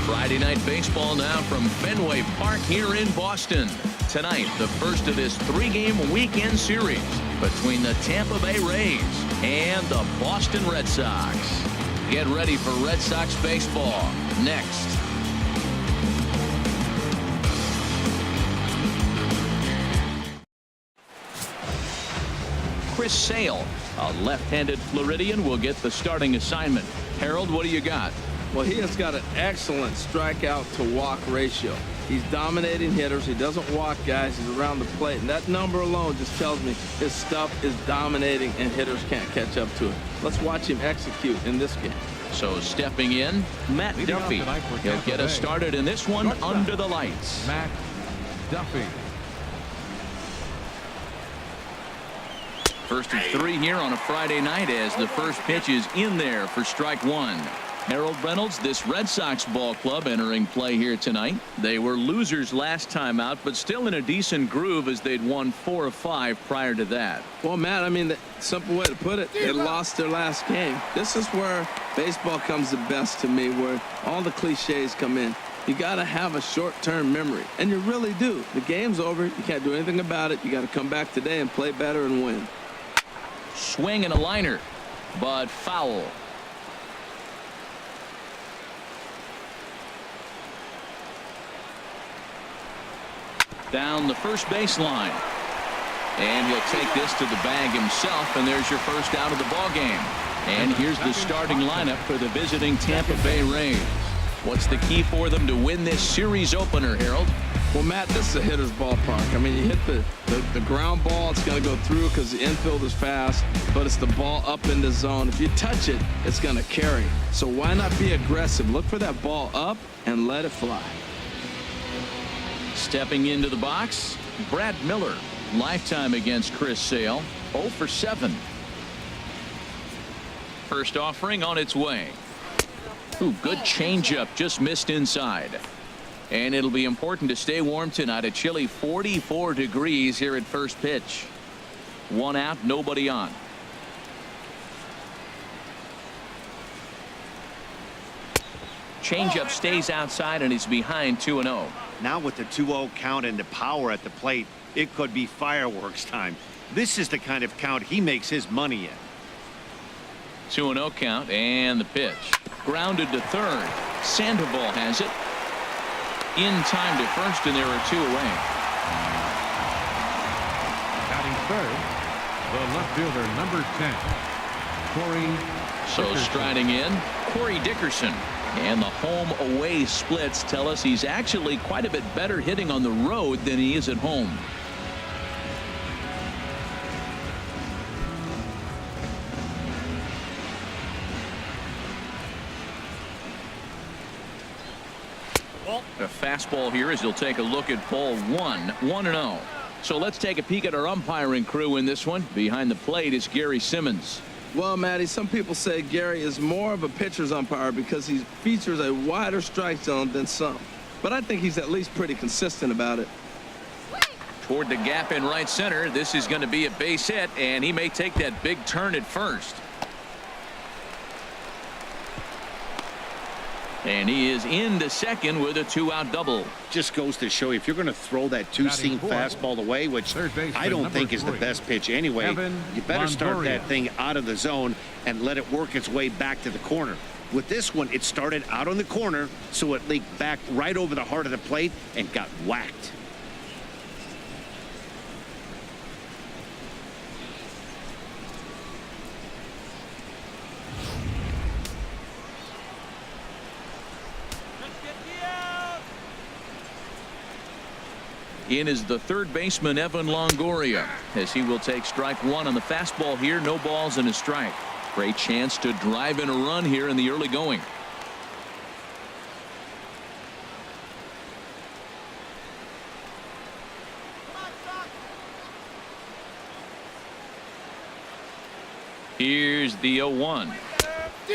Friday night baseball now from Fenway Park here in Boston. Tonight, the first of this three-game weekend series between the Tampa Bay Rays and the Boston Red Sox. Get ready for Red Sox baseball next. Chris Sale, a left-handed Floridian, will get the starting assignment. Harold, what do you got? Well, he has got an excellent strikeout to walk ratio. He's dominating hitters. He doesn't walk guys. He's around the plate. And that number alone just tells me his stuff is dominating and hitters can't catch up to it. Let's watch him execute in this game. So stepping in, Matt Duffy. He'll get us started in this one under the lights. Matt Duffy. First of three here on a Friday night as the first pitch is in there for strike one. Harold Reynolds, this Red Sox ball club entering play here tonight. They were losers last time out, but still in a decent groove as they'd won 4 of 5 prior to that. Well, Matt, I mean, the simple way to put it, they lost their last game. This is where baseball comes the best to me, where all the cliches come in. You got to have a short-term memory, and you really do. The game's over. You can't do anything about it. You got to come back today and play better and win. Swing and a liner, but foul. Down the first baseline. And he'll take this to the bag himself, and there's your first out of the ball game. And here's the starting lineup for the visiting Tampa Bay Rays. What's the key for them to win this series opener, Harold? Well, Matt, this is a hitter's ballpark. I mean, you hit the ground ball, it's going to go through because the infield is fast, but it's the ball up in the zone. If you touch it, it's going to carry. So why not be aggressive? Look for that ball up and let it fly. Stepping into the box, Brad Miller. Lifetime against Chris Sale, 0 for 7. First offering on its way. Ooh, good changeup, just missed inside. And it'll be important to stay warm tonight. A chilly 44 degrees here at first pitch. One out, nobody on. Changeup stays outside and is behind 2-0. Now with the 2-0 count and the power at the plate, it could be fireworks time. This is the kind of count he makes his money in. 2-0 count and the pitch. Grounded to third. Sandoval has it. In time to first, and there are 2 away. Batting third, the left fielder, number 10, Corey. So striding in, Corey Dickerson. And the home-away splits tell us he's actually quite a bit better hitting on the road than he is at home. A fastball here as he'll take a look at ball 1-0. So let's take a peek at our umpiring crew in this one. Behind the plate is Gary Simmons. Well, Matty, some people say Gary is more of a pitcher's umpire because he features a wider strike zone than some. But I think he's at least pretty consistent about it. Toward the gap in right center. This is going to be a base hit, and he may take that big turn at first. And he is into second with a 2-out double. Just goes to show you, if you're going to throw that two-seam fastball away, which I don't think is the best pitch anyway, you better start that thing out of the zone and let it work its way back to the corner. With this one, it started out on the corner, so it leaked back right over the heart of the plate and got whacked. In is the third baseman, Evan Longoria, as he will take strike one on the fastball here. No balls and a strike. Great chance to drive in a run here in the early going. Here's the 0-1.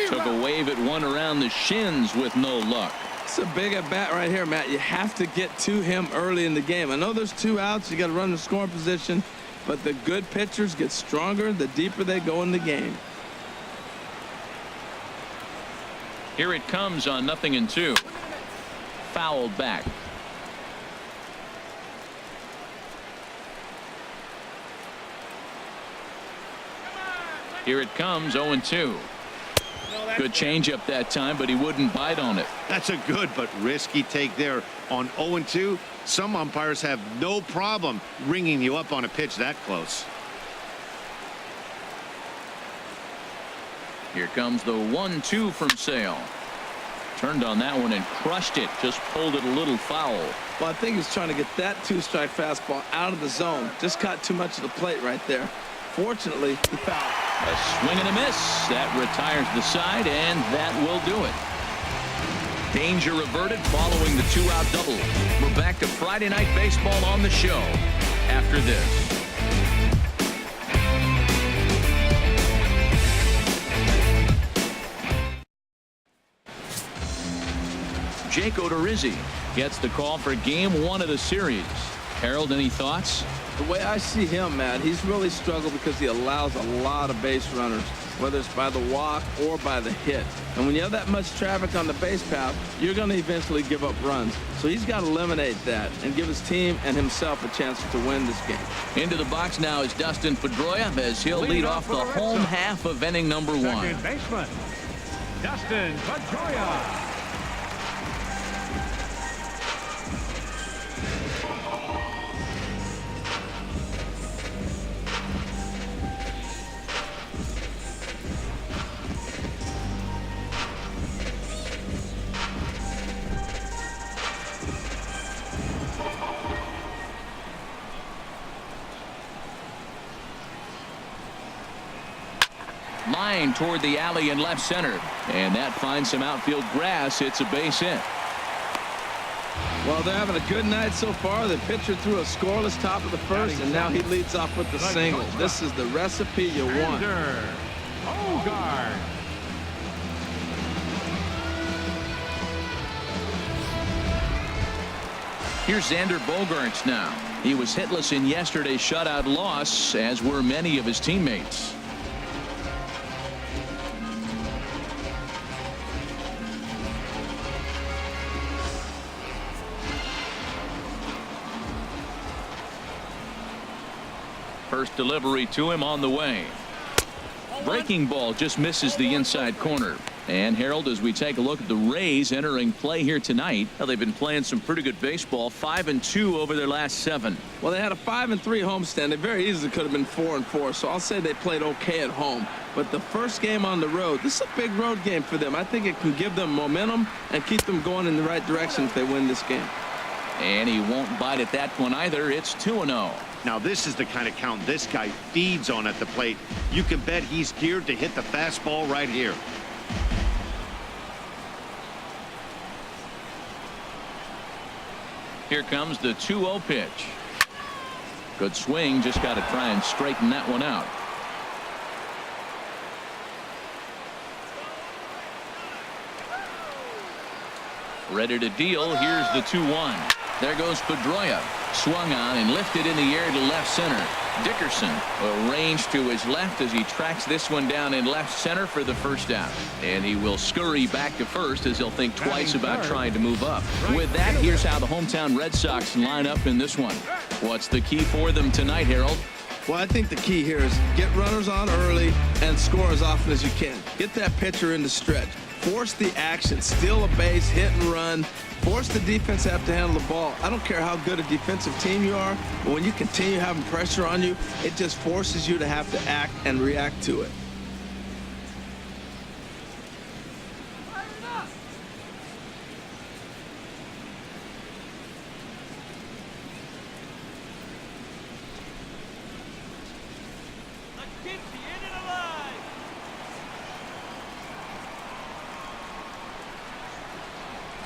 Took a wave at one around the shins with no luck. It's a big at bat right here, Matt. You have to get to him early in the game. I know there's 2 outs. You got to run the scoring position, but the good pitchers get stronger the deeper they go in the game. Here it comes on 0-2. fouled back. Here it comes, 0-2. Good changeup that time, but he wouldn't bite on it. That's a good but risky take there on 0-2. Some umpires have no problem ringing you up on a pitch that close. Here comes the 1-2 from Sale. Turned on that one and crushed it. Just pulled it a little foul. Well, I think he's trying to get that two-strike fastball out of the zone. Just caught too much of the plate right there. Fortunately, he fouled. A swing and a miss. That retires the side, and that will do it. Danger averted following the 2-out double. We're back to Friday Night Baseball on the show after this. Jake Odorizzi gets the call for Game 1 of the series. Harold, any thoughts? The way I see him, Matt, he's really struggled because he allows a lot of base runners, whether it's by the walk or by the hit. And when you have that much traffic on the base path, you're going to eventually give up runs. So he's got to eliminate that and give his team and himself a chance to win this game. Into the box now is Dustin Pedroia as he'll lead off the home half of inning number 1. Second baseman, Dustin Pedroia. Line toward the alley in left center, and that finds some outfield grass. It's a base hit. Well, they're having a good night so far. The pitcher threw a scoreless top of the first, and now he leads off with the single. This is the recipe you want. Ogard. Here's Xander Bogaerts now. He was hitless in yesterday's shutout loss, as were many of his teammates. First delivery to him on the way. Breaking ball just misses the inside corner. And Harold, as we take a look at the Rays entering play here tonight, well, they've been playing some pretty good baseball, 5-2 over their last 7. Well, they had a 5-3 homestand. They very easily could have been 4-4, so I'll say they played okay at home. But the first game on the road, this is a big road game for them. I think it can give them momentum and keep them going in the right direction if they win this game. And he won't bite at that one either. It's 2-0. Now, this is the kind of count this guy feeds on at the plate. You can bet he's geared to hit the fastball right here. Here comes the 2-0 pitch. Good swing. Just got to try and straighten that one out. Ready to deal. Here's the 2-1. There goes Pedroia. Swung on and lifted in the air to left center. Dickerson arranged to his left as he tracks this one down in left center for the first out. And he will scurry back to first as he'll think twice about trying to move up. With that, here's how the hometown Red Sox line up in this one. What's the key for them tonight, Harold? Well, I think the key here is get runners on early and score as often as you can. Get that pitcher in the stretch. Force the action, steal a base, hit and run. Force the defense to have to handle the ball. I don't care how good a defensive team you are, but when you continue having pressure on you, it just forces you to have to act and react to it.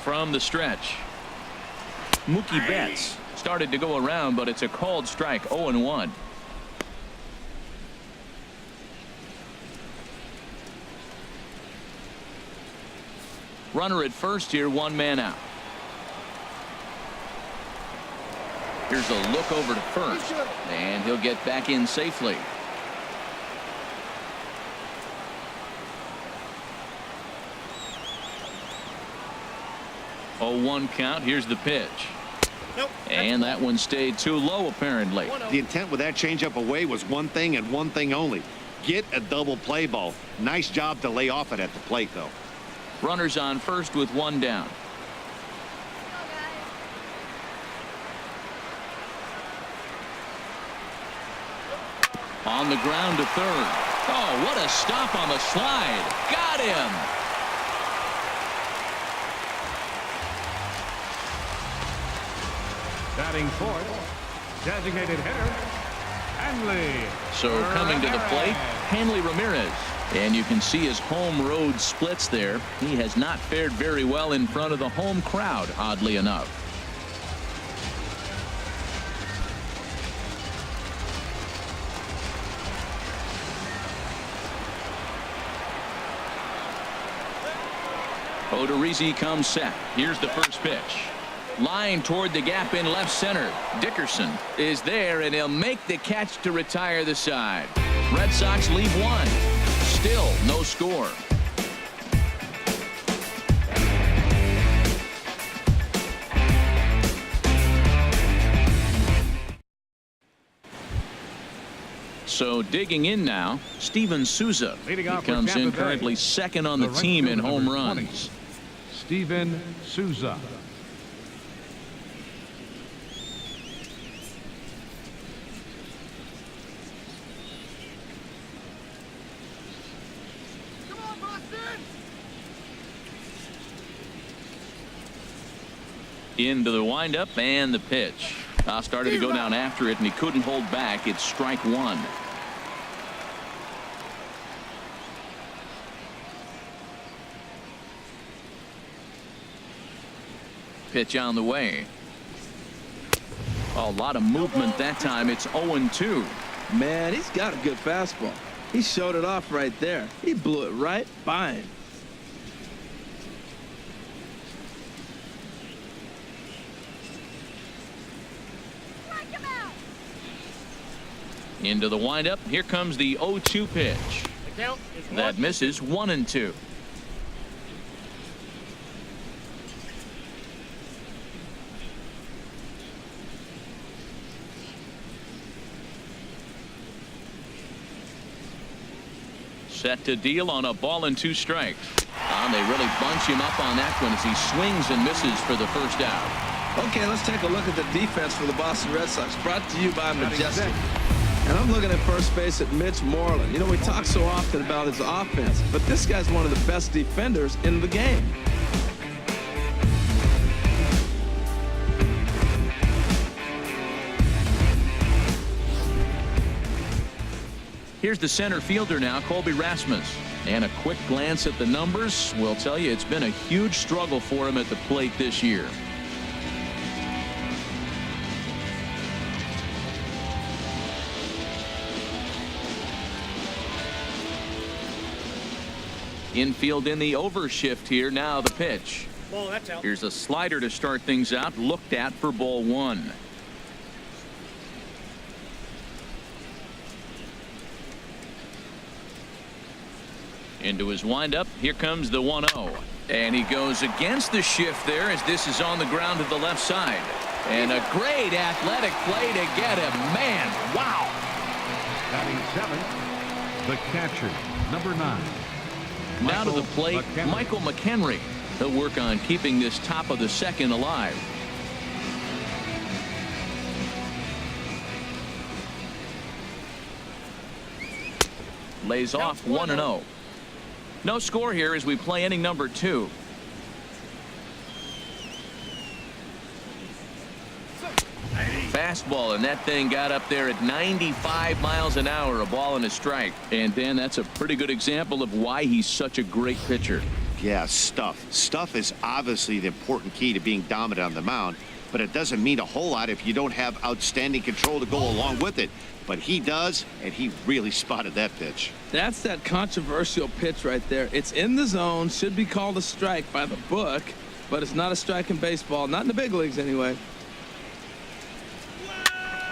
From the stretch, Mookie Betts started to go around, but it's a called strike. 0-1. Runner at first here, 1 man out. Here's a look over to first, and he'll get back in safely. 0-1 count. Here's the pitch. And that one stayed too low, apparently. The intent with that changeup away was one thing and one thing only. Get a double play ball. Nice job to lay off it at the plate, though. Runners on first with one down. On the ground to third. Oh, what a stop on the slide. Got him. Batting fourth, designated hitter, Hanley. So coming to the plate, Hanley Ramirez. And you can see his home road splits there. He has not fared very well in front of the home crowd, oddly enough. Odorizzi comes set. Here's the first pitch. Line toward the gap in left center. Dickerson is there, and he'll make the catch to retire the side. Red Sox leave one. Still no score. So digging in now, Steven Souza. He comes in currently second on the team in home runs. Steven Souza. Into the windup and the pitch. Started to go down after it, and he couldn't hold back. It's strike one. Pitch on the way. A lot of movement that time. It's 0-2. Man, he's got a good fastball. He showed it off right there. He blew it right by him. Into the windup. Here comes the 0-2 pitch. That misses. 1-2. Set to deal on a ball and 2 strikes. And they really bunch him up on that one as he swings and misses for the first out. Okay, let's take a look at the defense for the Boston Red Sox, brought to you by Majestic. And I'm looking at first base at Mitch Moreland. You know, we talk so often about his offense, but this guy's one of the best defenders in the game. Here's the center fielder now, Colby Rasmus. And a quick glance at the numbers will tell you it's been a huge struggle for him at the plate this year. Infield in the overshift here. Now the pitch. That's out. Here's a slider to start things out. Looked at for ball 1. Into his windup. Here comes the 1-0. And he goes against the shift there as this is on the ground to the left side. And a great athletic play to get him. Man, wow. Batting 7th, the catcher, number 9. Now to the plate, Michael McHenry. He'll work on keeping this top of the second alive. Lays off 1-0. No score here as we play inning number 2. Fastball, and that thing got up there at 95 miles an hour, a ball and a strike. And Dan, that's a pretty good example of why he's such a great pitcher. Yeah, stuff. Stuff is obviously the important key to being dominant on the mound, but it doesn't mean a whole lot if you don't have outstanding control to go along with it. But he does, and he really spotted that pitch. That's that controversial pitch right there. It's in the zone, should be called a strike by the book, but it's not a strike in baseball, not in the big leagues anyway.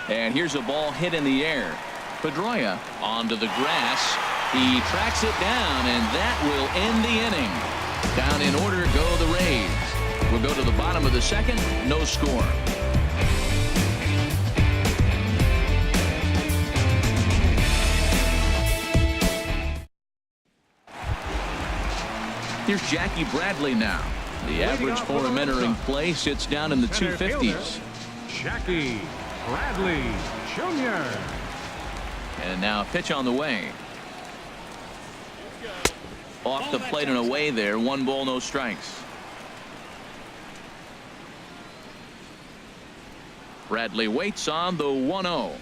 And here's a ball hit in the air. Pedroia onto the grass. He tracks it down, and that will end the inning. Down in order go the Rays. We'll go to the bottom of the second. No score. Here's Jackie Bradley now. The average for him entering play sits down in the 250s. Jackie Bradley Jr. And now a pitch on the way. Off the plate and away there. 1 ball, no strikes. Bradley waits on the 1-0.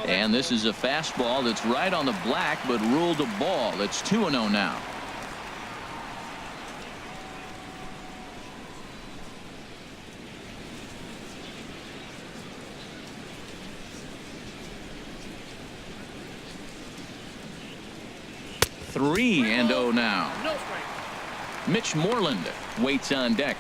And this is a fastball that's right on the black but ruled a ball. It's 2-0 now. Three and 0 now. Mitch Moreland waits on deck.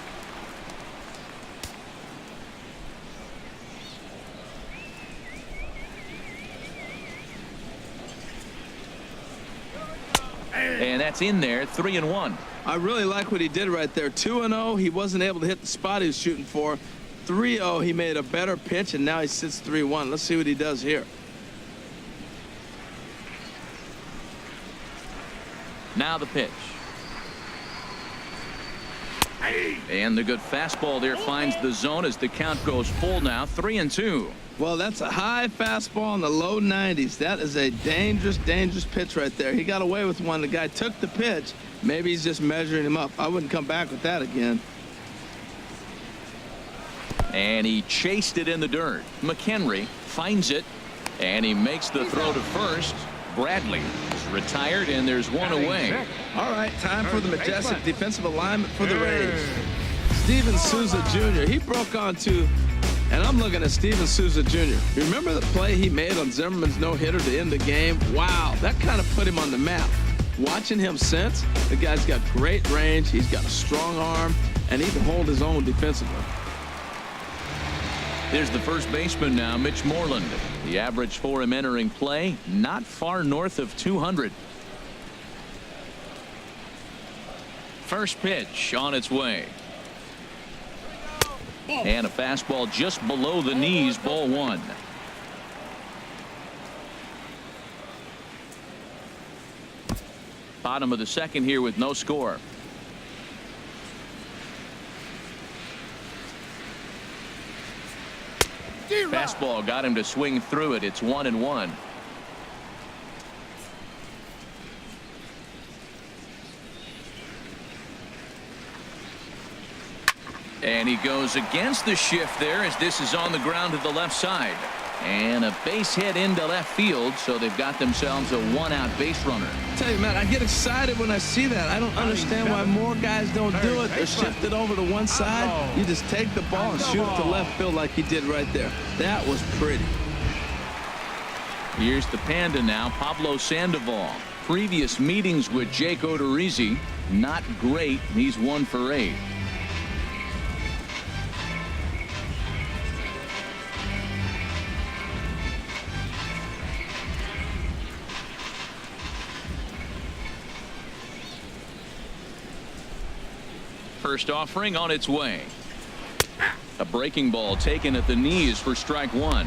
And that's in there. 3-1. I really like what he did right there. 2-0. He wasn't able to hit the spot he was shooting for. 3-0. He made a better pitch, and now he sits 3-1. Let's see what he does here. Now the pitch. And the good fastball there finds the zone as the count goes full now. 3-2. Well, that's a high fastball in the low 90s. That is a dangerous, dangerous pitch right there. He got away with one. The guy took the pitch. Maybe he's just measuring him up. I wouldn't come back with that again. And he chased it in the dirt. McHenry finds it, and he makes the throw to first. Bradley is retired, and there's one away. All right, time for the majestic defensive alignment for the Rays. Steven Souza Jr. He broke onto, and I'm looking at Steven Souza Jr. Remember the play he made on Zimmerman's no-hitter to end the game? Wow, that kind of put him on the map. Watching him since, the guy's got great range, he's got a strong arm, and he can hold his own defensively. There's the first baseman now, Mitch Moreland. The average for him entering play, not far north of 200. First pitch on its way. And a fastball just below the knees, ball 1. Bottom of the second here with no score. Fastball got him to swing through it. It's 1-1. And he goes against the shift there as this is on the ground to the left side. And a base hit into left field, so they've got themselves a 1-out base runner. I tell you, man, I get excited when I see that. I don't understand why more guys don't do it. They're shifted over to one side. You just take the ball and shoot it to left field like he did right there. That was pretty. Here's the Panda now, Pablo Sandoval. Previous meetings with Jake Odorizzi, not great. He's 1 for 8. First offering on its way. A breaking ball taken at the knees for strike 1.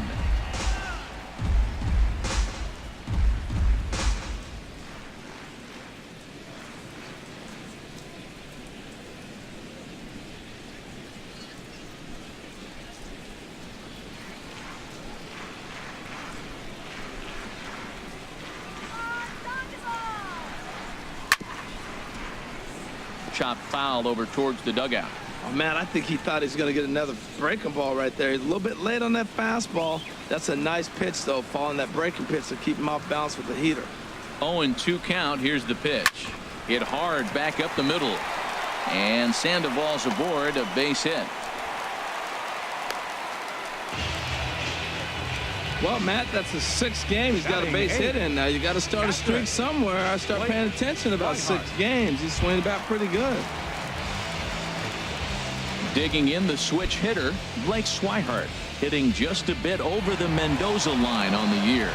Chop foul over towards the dugout. Oh, man, I think he thought he was going to get another breaking ball right there. He's a little bit late on that fastball. That's a nice pitch, though, following that breaking pitch to keep him off balance with the heater. 0-2 count. Here's the pitch. Hit hard back up the middle. And Sandoval's aboard, a base hit. Well, Matt, that's the 6th game. He's got a base hit in now. You got to start a streak somewhere. I start paying attention about 6 games. He's swinging back pretty good. Digging in the switch hitter, Blake Swihart, hitting just a bit over the Mendoza line on the year.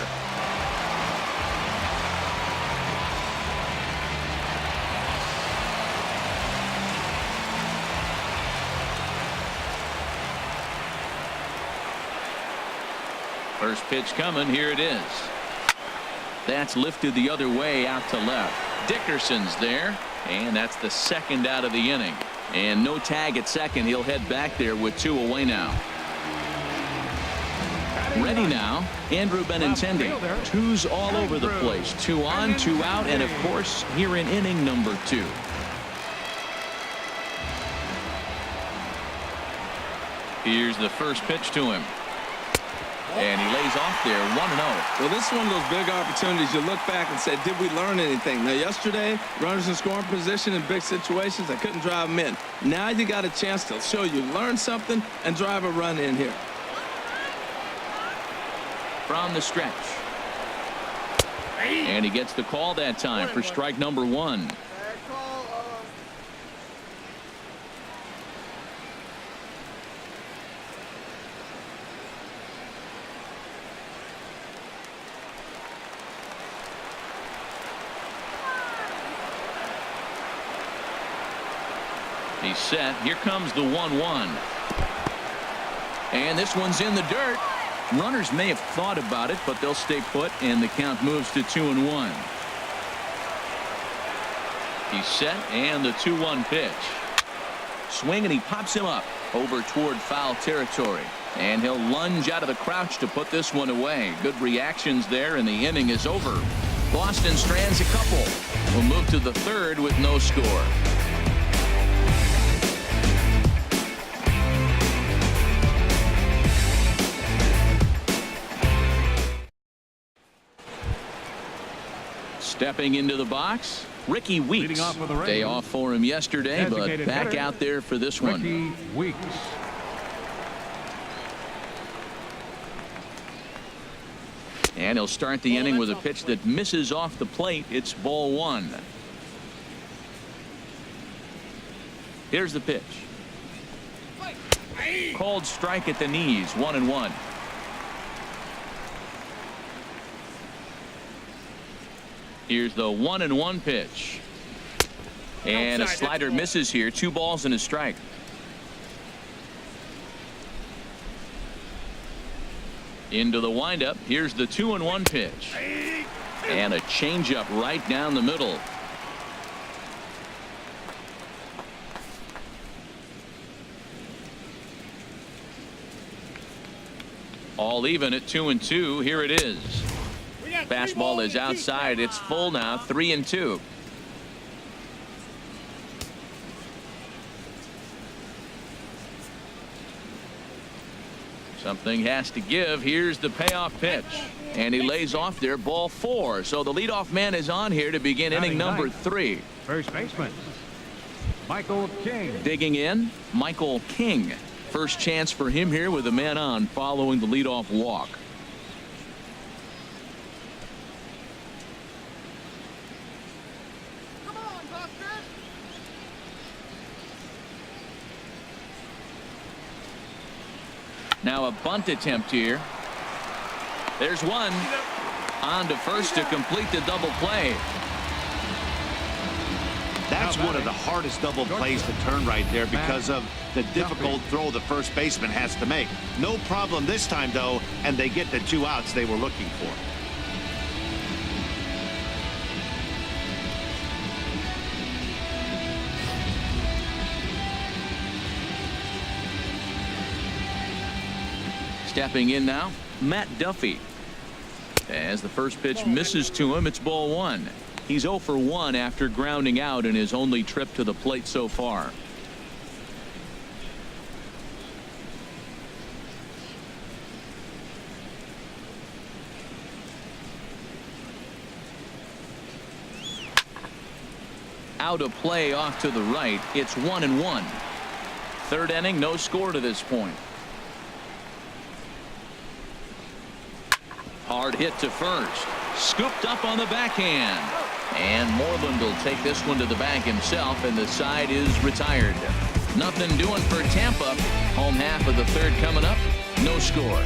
First pitch coming. Here it is. That's lifted the other way out to left. Dickerson's there, and that's the second out of the inning. And no tag at second. He'll head back there with 2 away now. Ready now, Andrew Benintendi. 2's all over the place. 2 on, 2 out, and of course here in inning number 2. Here's the first pitch to him. And he lays off there, 1-0. Well, this is one of those big opportunities. You look back and say, did we learn anything? Now, yesterday, runners in scoring position in big situations, I couldn't drive them in. Now you got a chance to show you learn something and drive a run in here. From the stretch. And he gets the call that time for strike number 1. He's set. Here comes the 1-1. And this one's in the dirt. Runners may have thought about it, but they'll stay put, and the count moves to 2-1. He's set, and the 2-1 pitch. Swing, and he pops him up over toward foul territory. And he'll lunge out of the crouch to put this one away. Good reactions there, and the inning is over. Boston strands a couple. We'll move to the third with no score. Stepping into the box, Ricky Weeks. Day off for him yesterday, but back out there for this one. Ricky Weeks. And he'll start the inning with a pitch that misses off the plate. It's ball 1. Here's the pitch. Called strike at the knees, 1-1. Here's the 1-1 pitch. And a slider misses here. 2 balls and a strike. Into the windup. Here's the 2-1 pitch. And a changeup right down the middle. All even at 2-2. Here it is. Fastball is outside. It's full now, 3-2. Something has to give. Here's the payoff pitch. And he lays off there, ball 4. So the leadoff man is on here to begin inning number 3. First baseman, Michael King. Digging in, Michael King. First chance for him here with a man on following the leadoff walk. Now a bunt attempt here. There's one. On to first to complete the double play. That's one of the hardest double plays to turn right there because of the difficult throw the first baseman has to make. No problem this time, though, and they get the 2 outs they were looking for. Stepping in now, Matt Duffy. As the first pitch misses to him, it's ball 1. He's 0 for 1 after grounding out in his only trip to the plate so far. Out of play off to the right. It's 1-1. Third inning, no score to this point. Hard hit to first. Scooped up on the backhand. And Moreland will take this one to the bag himself, and the side is retired. Nothing doing for Tampa. Home half of the third coming up. No score.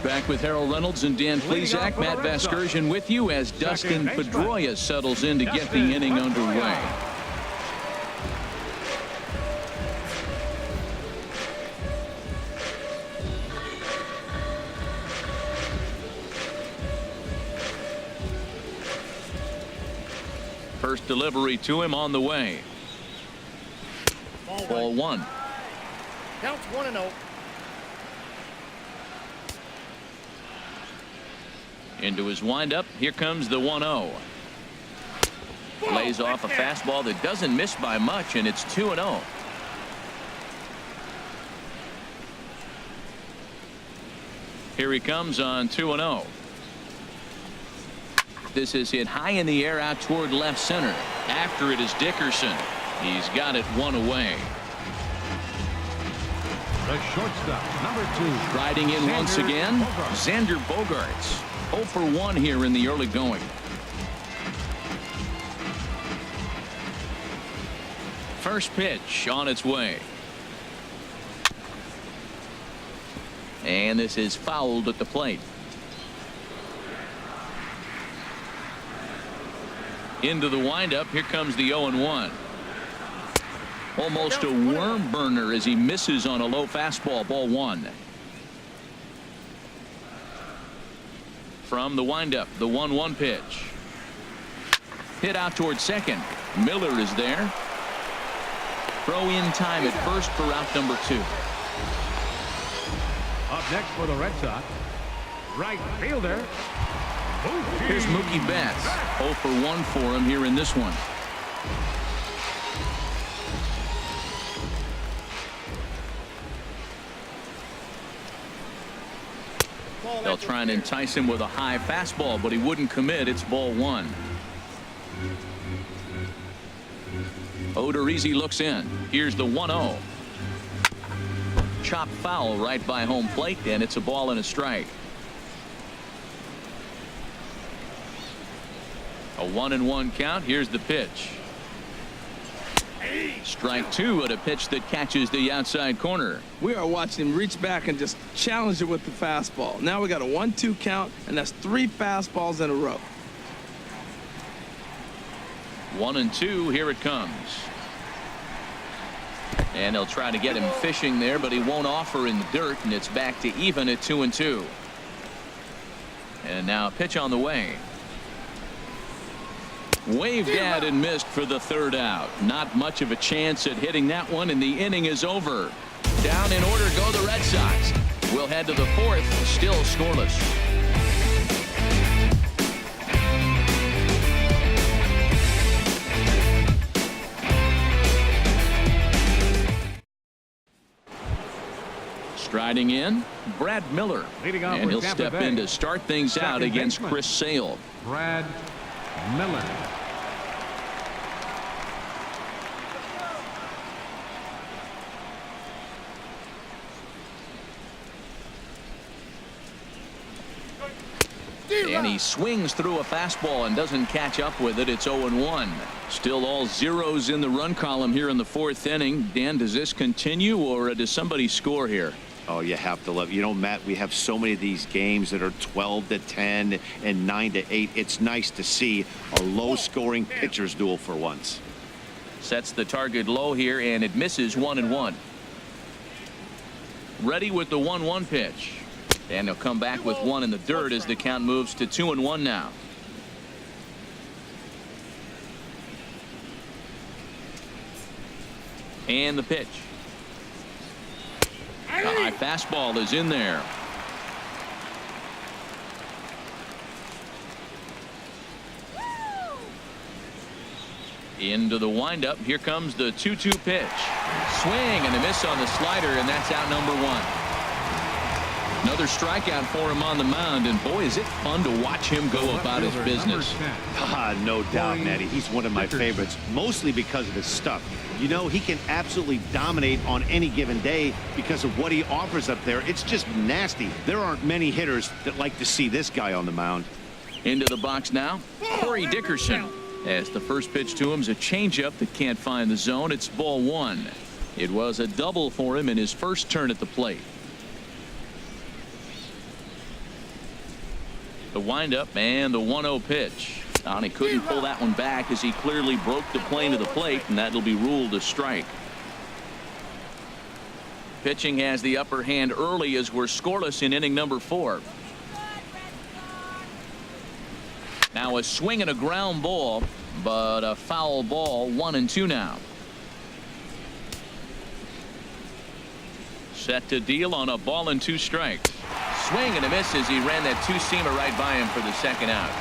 Back with Harold Reynolds and Dan Plesac. Matt Vasgersian with you as Dustin Pedroia settles in to get the inning underway. First delivery to him on the way. Ball one. Counts 1-0. Into his windup. Here comes the 1-0. Lays off a fastball that doesn't miss by much, and it's 2-0. Here he comes on 2-0. This is hit high in the air out toward left center. After it is Dickerson. He's got it one away. The shortstop, number 2. Riding in once again, Xander Bogaerts. 0 for 1 here in the early going. First pitch on its way. And this is fouled at the plate. Into the windup. Here comes the 0-1. Almost a worm burner as he misses on a low fastball. Ball one. From the windup, the 1-1 pitch. Hit out toward second. Miller is there. Throw in time at first for out number 2. Up next for the Red Sox, right fielder. Here's Mookie Betts. 0 for 1 for him here in this one. They'll try and entice him with a high fastball, but he wouldn't commit. It's ball one. Odorizzi looks in. Here's the 1-0. Chop foul right by home plate, and it's a ball and a strike. A 1-1 count. Here's the pitch. Strike 2 at a pitch that catches the outside corner. We are watching him reach back and just challenge it with the fastball. Now we got a 1-2 count, and that's 3 fastballs in a row. 1-2. Here it comes. And they'll try to get him fishing there, but he won't offer in the dirt, and it's back to even at 2-2. And now a pitch on the way. Waved at and missed for the third out. Not much of a chance at hitting that one, and the inning is over. Down in order go the Red Sox. We'll head to the 4th, still scoreless. Striding in, Brad Miller. And he'll step in to start things out against Chris Sale. Brad Miller. And he swings through a fastball and doesn't catch up with it. It's 0-1. Still all zeros in the run column here in the 4th inning. Dan, does this continue, or does somebody score here? Oh, you have to love. You know, Matt, we have so many of these games that are 12-10 and 9-8. It's nice to see a low-scoring pitcher's duel for once. Sets the target low here, and it misses 1-1. Ready with the 1-1 pitch. And he'll come back with one in the dirt as the count moves to 2-1 now. And the pitch. The high fastball is in there. Into the windup. Here comes the 2-2 pitch. Swing and a miss on the slider, and that's out number 1. Another strikeout for him on the mound, and boy, is it fun to watch him go about his business. No doubt, Matty. He's one of my favorites, mostly because of his stuff. You know, he can absolutely dominate on any given day because of what he offers up there. It's just nasty. There aren't many hitters that like to see this guy on the mound. Into the box now, Corey Dickerson. As the first pitch to him is a changeup that can't find the zone. It's ball 1. It was a double for him in his first turn at the plate. The windup and the 1-0 pitch. And he couldn't pull that one back as he clearly broke the plane of the plate, and that'll be ruled a strike. Pitching has the upper hand early as we're scoreless in inning number 4. Now a swing and a ground ball, but a foul ball. 1-2 now. Set to deal on a ball and 2 strikes. Swing and a miss as he ran that 2-seamer right by him for the second out.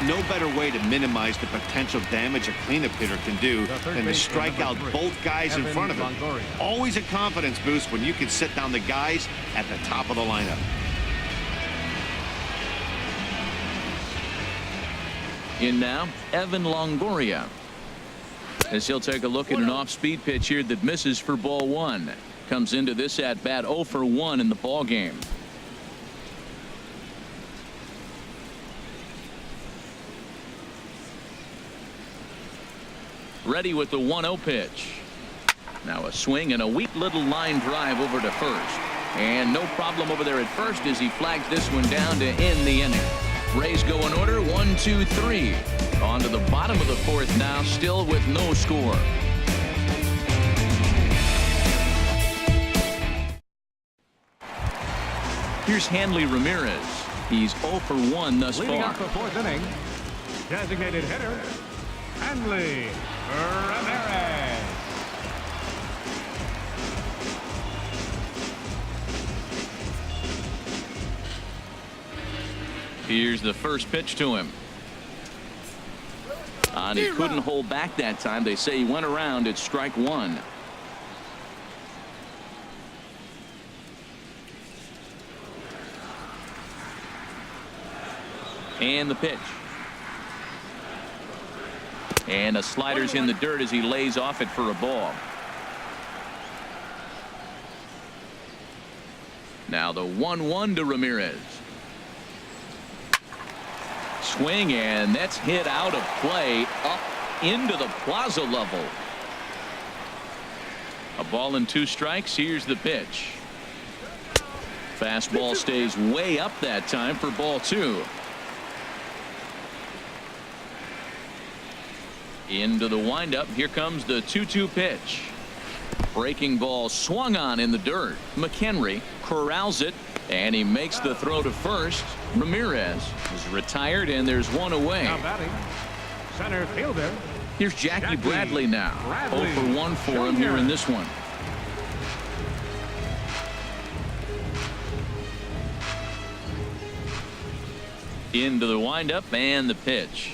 No better way to minimize the potential damage a cleanup hitter can do than to strike out both guys in front of him. Always a confidence boost when you can sit down the guys at the top of the lineup. In now, Evan Longoria, as he'll take a look at an off-speed pitch here that misses for ball 1. Comes into this at bat 0 for 1 in the ball game. Ready with the 1-0 pitch. Now a swing and a weak little line drive over to first. And no problem over there at first as he flags this one down to end the inning. Rays go in order 1, 2, 3. On to the bottom of the 4th now, still with no score. Here's Hanley Ramirez. He's 0 for 1 thus Leading far. off the 4th inning, designated hitter, Hanley Ramirez. Here's the first pitch to him. And he couldn't hold back that time. They say he went around at strike 1. And the pitch. And a slider's in the dirt as he lays off it for a ball. Now the 1-1 to Ramirez. Swing, and that's hit out of play up into the plaza level. A ball and 2 strikes. Here's the pitch. Fastball stays way up that time for ball 2. Into the windup. Here comes the 2-2 pitch. Breaking ball swung on in the dirt. McHenry corrals it, and he makes the throw to first. Ramirez is retired, and there's one away. Now batting, center fielder. Here's Jackie Bradley now. 0 for 1 for him here in this one. Into the windup and the pitch.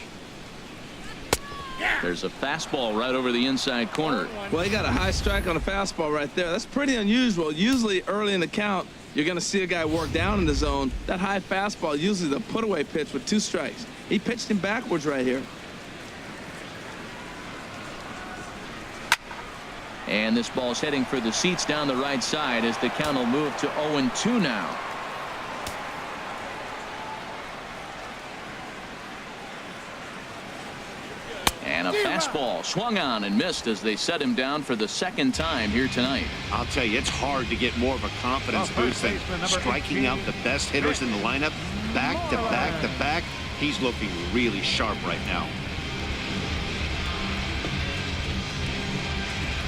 There's a fastball right over the inside corner. Well, he got a high strike on a fastball right there. That's pretty unusual. Usually early in the count, you're going to see a guy work down in the zone. That high fastball, usually the put-away pitch with 2 strikes. He pitched him backwards right here. And this ball's heading for the seats down the right side as the count will move to 0-2 now. And a fastball swung on and missed as they set him down for the 2nd time here tonight. I'll tell you, it's hard to get more of a confidence boost than striking out the best hitters in the lineup back to back to back. He's looking really sharp right now.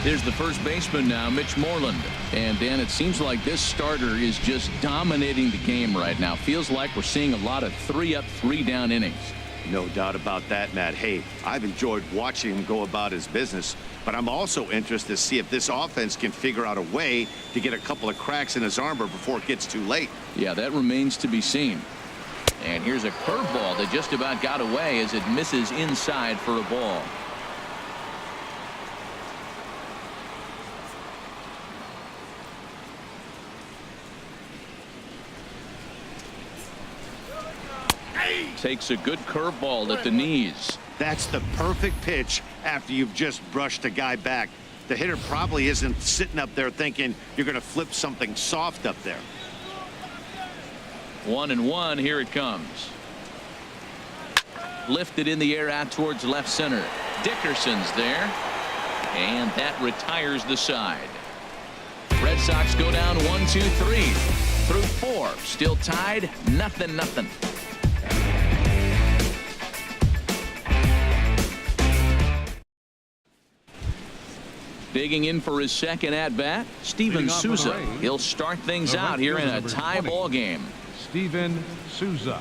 There's the first baseman now, Mitch Moreland. And Dan, it seems like this starter is just dominating the game right now. Feels like we're seeing a lot of 3-up, 3-down innings. No doubt about that, Matt. Hey, I've enjoyed watching him go about his business, but I'm also interested to see if this offense can figure out a way to get a couple of cracks in his armor before it gets too late. Yeah, that remains to be seen. And here's a curveball that just about got away as it misses inside for a ball. Takes a good curveball at the knees. That's the perfect pitch after you've just brushed a guy back. The hitter probably isn't sitting up there thinking you're going to flip something soft up there. 1-1. Here it comes. Lifted in the air out towards left center. Dickerson's there. And that retires the side. Red Sox go down 1, 2, 3 through 4. Still tied 0-0. Digging in for his second at-bat, Steven Souza. He'll start things out here in a tie ball game. Steven Souza.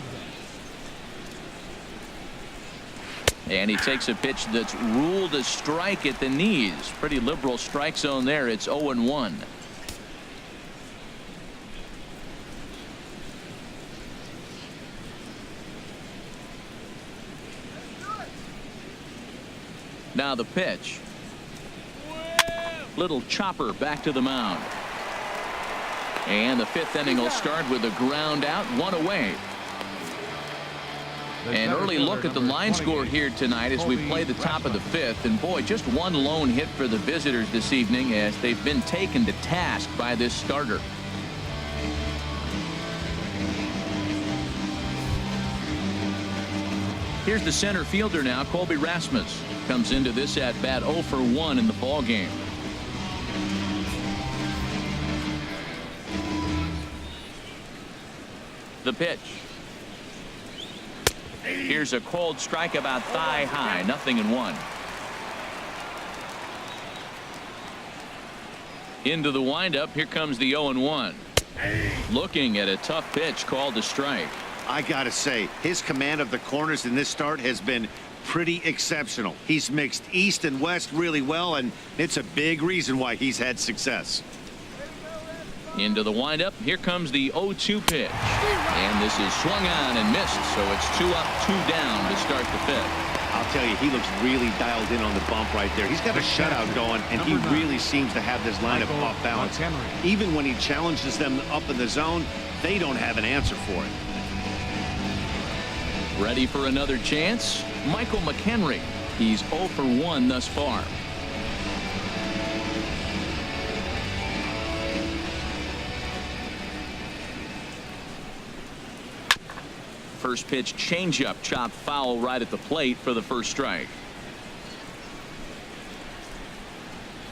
And he takes a pitch that's ruled a strike at the knees. Pretty liberal strike zone there. It's 0-1. Now the pitch. Little chopper back to the mound. And the fifth inning will start with a ground out, one away. An early look at the line score here tonight as we play the top of the fifth. And boy, just one lone hit for the visitors this evening as they've been taken to task by this starter. Here's the center fielder now, Colby Rasmus. Comes into this at bat 0 for 1 in the ball game. The pitch. Here's a cold strike about thigh high, 0-1. Into the windup. Here comes the 0-1. Looking at a tough pitch called a strike. I gotta say, his command of the corners in this start has been pretty exceptional. He's mixed east and west really well, and it's a big reason why he's had success. Into the windup. Here comes the 0-2 pitch. And this is swung on and missed, so it's 2 up, 2 down to start the fifth. I'll tell you, he looks really dialed in on the bump right there. He's got a shutout going, and he really seems to have this lineup off balance. Even when he challenges them up in the zone, they don't have an answer for it. Ready for another chance? Michael McHenry. He's 0 for 1 thus far. First pitch changeup, chopped foul right at the plate for the first strike.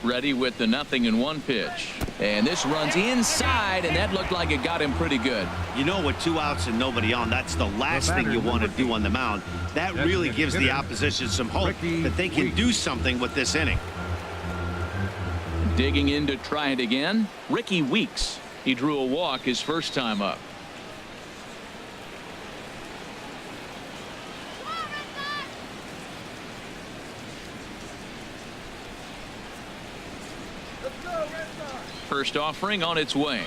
Ready with the 0-1 pitch. And this runs inside, and that looked like it got him pretty good. You know, with 2 outs and nobody on, that's the last thing you want to do on the mound. That really gives the opposition some hope that they can do something with this inning. Digging in to try it again, Ricky Weeks. He drew a walk his first time up. First offering on its way.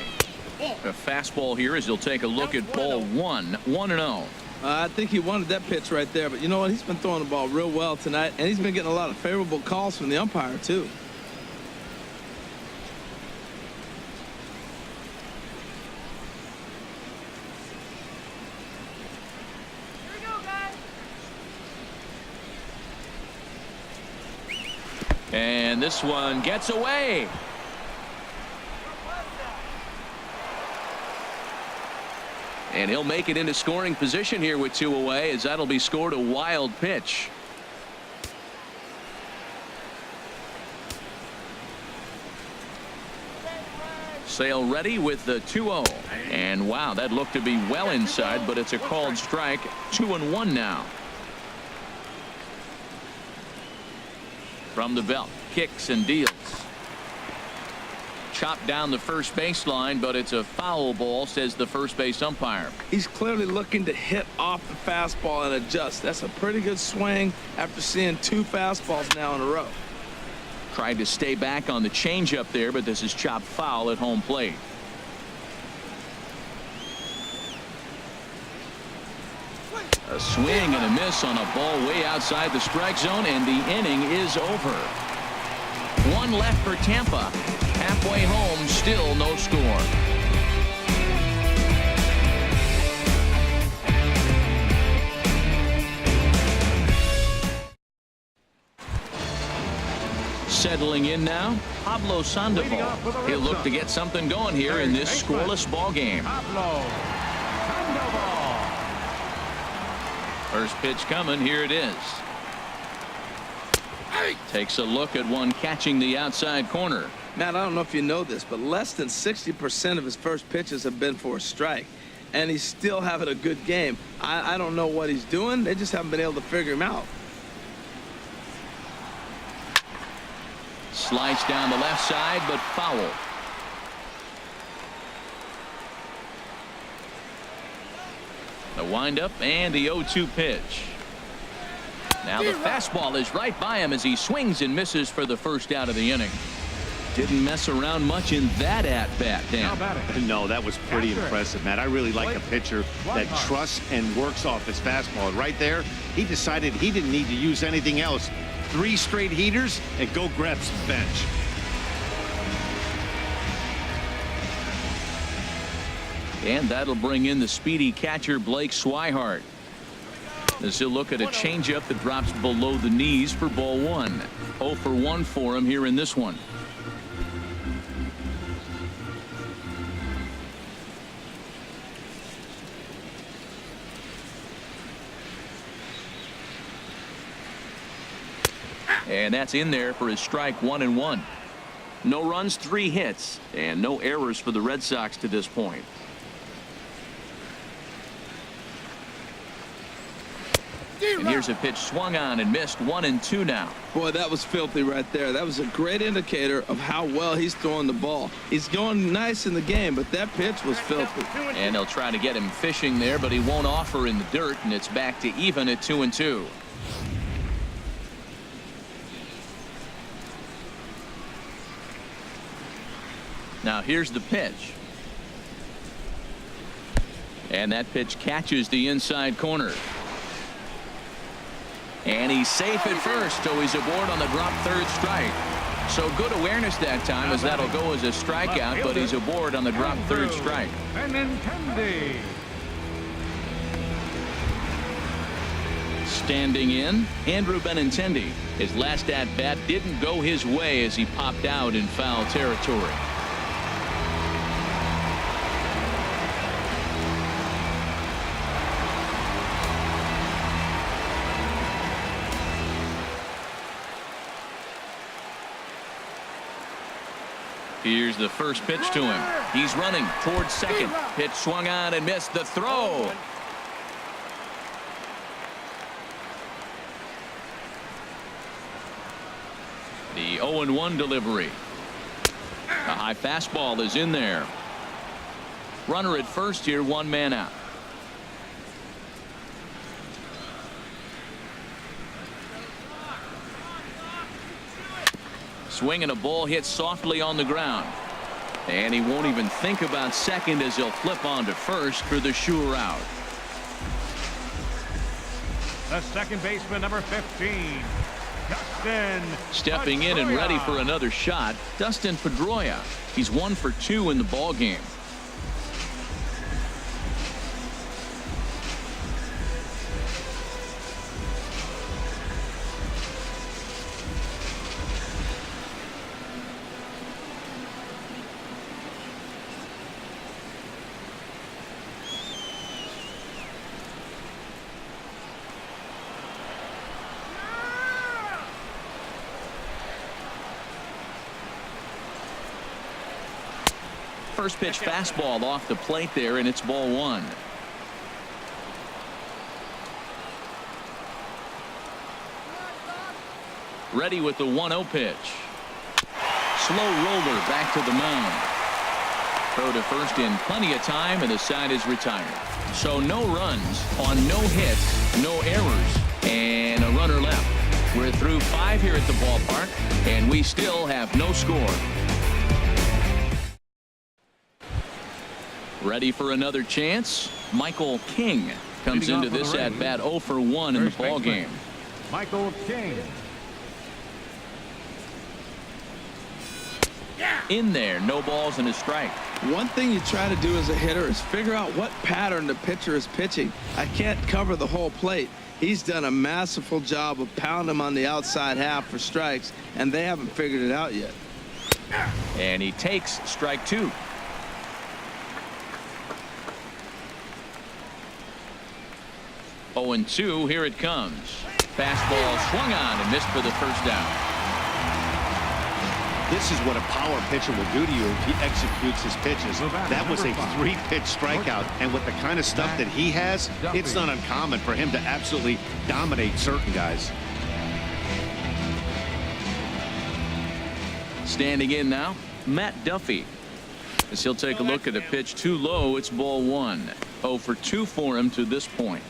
A fastball here as he'll take a look at ball 1. 1-0. I think he wanted that pitch right there, but you know what? He's been throwing the ball real well tonight, and he's been getting a lot of favorable calls from the umpire, too. And this one gets away. And he'll make it into scoring position here with 2 away, as that'll be scored a wild pitch. Sale ready with the 2-0. And wow, that looked to be well inside, but it's a called strike. 2-1 now. From the belt, kicks and deals. Chopped down the first baseline, but it's a foul ball, says the first base umpire. He's clearly looking to hit off the fastball and adjust. That's a pretty good swing after seeing 2 fastballs now in a row. Tried to stay back on the changeup there, but this is chopped foul at home plate. A swing and a miss on a ball way outside the strike zone, and the inning is over. 1 left for Tampa. Halfway home, still no score. Settling in now, Pablo Sandoval. He'll look to get something going here in this scoreless ball game. First pitch coming. Here it is. Takes a look at one catching the outside corner. Matt, I don't know if you know this, but less than 60% of his first pitches have been for a strike, and he's still having a good game. I don't know what he's doing. They just haven't been able to figure him out. sliced down the left side, but foul. The windup and the 0-2 pitch. Now the fastball is right by him as he swings and misses for the first out of the inning. Didn't mess around much in that at-bat, Dan. No, that was pretty impressive, Matt. I really like a pitcher that trusts and works off his fastball. Right there, he decided he didn't need to use anything else. 3 straight heaters and go grab some bench. And that'll bring in the speedy catcher Blake Swihart, as he'll look at a changeup that drops below the knees for ball 1. 0 for 1 for him here in this one. And that's in there for his strike 1-1. No runs, 3 hits, and no errors for the Red Sox to this point. And here's a pitch swung on and missed. 1-2 now. Boy, that was filthy right there. That was a great indicator of how well he's throwing the ball. He's going nice in the game, but that pitch was filthy. And they'll try to get him fishing there, but he won't offer in the dirt, and it's back to even at 2-2. Now here's the pitch. And that pitch catches the inside corner. And he's safe at first, so he's aboard on the drop third strike. So good awareness that time, as that'll go as a strikeout, but he's aboard on the drop third strike. Standing in, Andrew Benintendi. His last at-bat didn't go his way as he popped out in foul territory. Here's the first pitch to him. He's running towards second. Pitch swung on and missed. The throw. The 0-1 delivery. A high fastball is in there. Runner at first here, 1 man out. Swing and a ball hit softly on the ground. And he won't even think about second as he'll flip on to first for the sure out. The second baseman, number 15, Dustin. Stepping in and ready for another shot, Dustin Pedroia. He's 1 for 2 in the ball game. First pitch fastball off the plate there, and it's ball 1. Ready with the 1-0 pitch. Slow roller back to the mound. Throw to first in plenty of time, and the side is retired. So no runs on no hits, no errors, and a runner left. We're through 5 here at the ballpark, and we still have no score. Ready for another chance? Michael King comes into this at bat 0 for 1 in the ball game. Michael King. In there, no balls and a strike. One thing you try to do as a hitter is figure out what pattern the pitcher is pitching. I can't cover the whole plate. He's done a masterful job of pounding him on the outside half for strikes, and they haven't figured it out yet. And he takes strike 2. Oh, 0-2, here it comes. Fastball swung on and missed for the first out. This is what a power pitcher will do to you if he executes his pitches. That was a 3-pitch strikeout, and with the kind of stuff that he has, it's not uncommon for him to absolutely dominate certain guys. Standing in now, Matt Duffy. As he'll take a look at a pitch too low, it's ball 1. 0 for 2 for him to this point.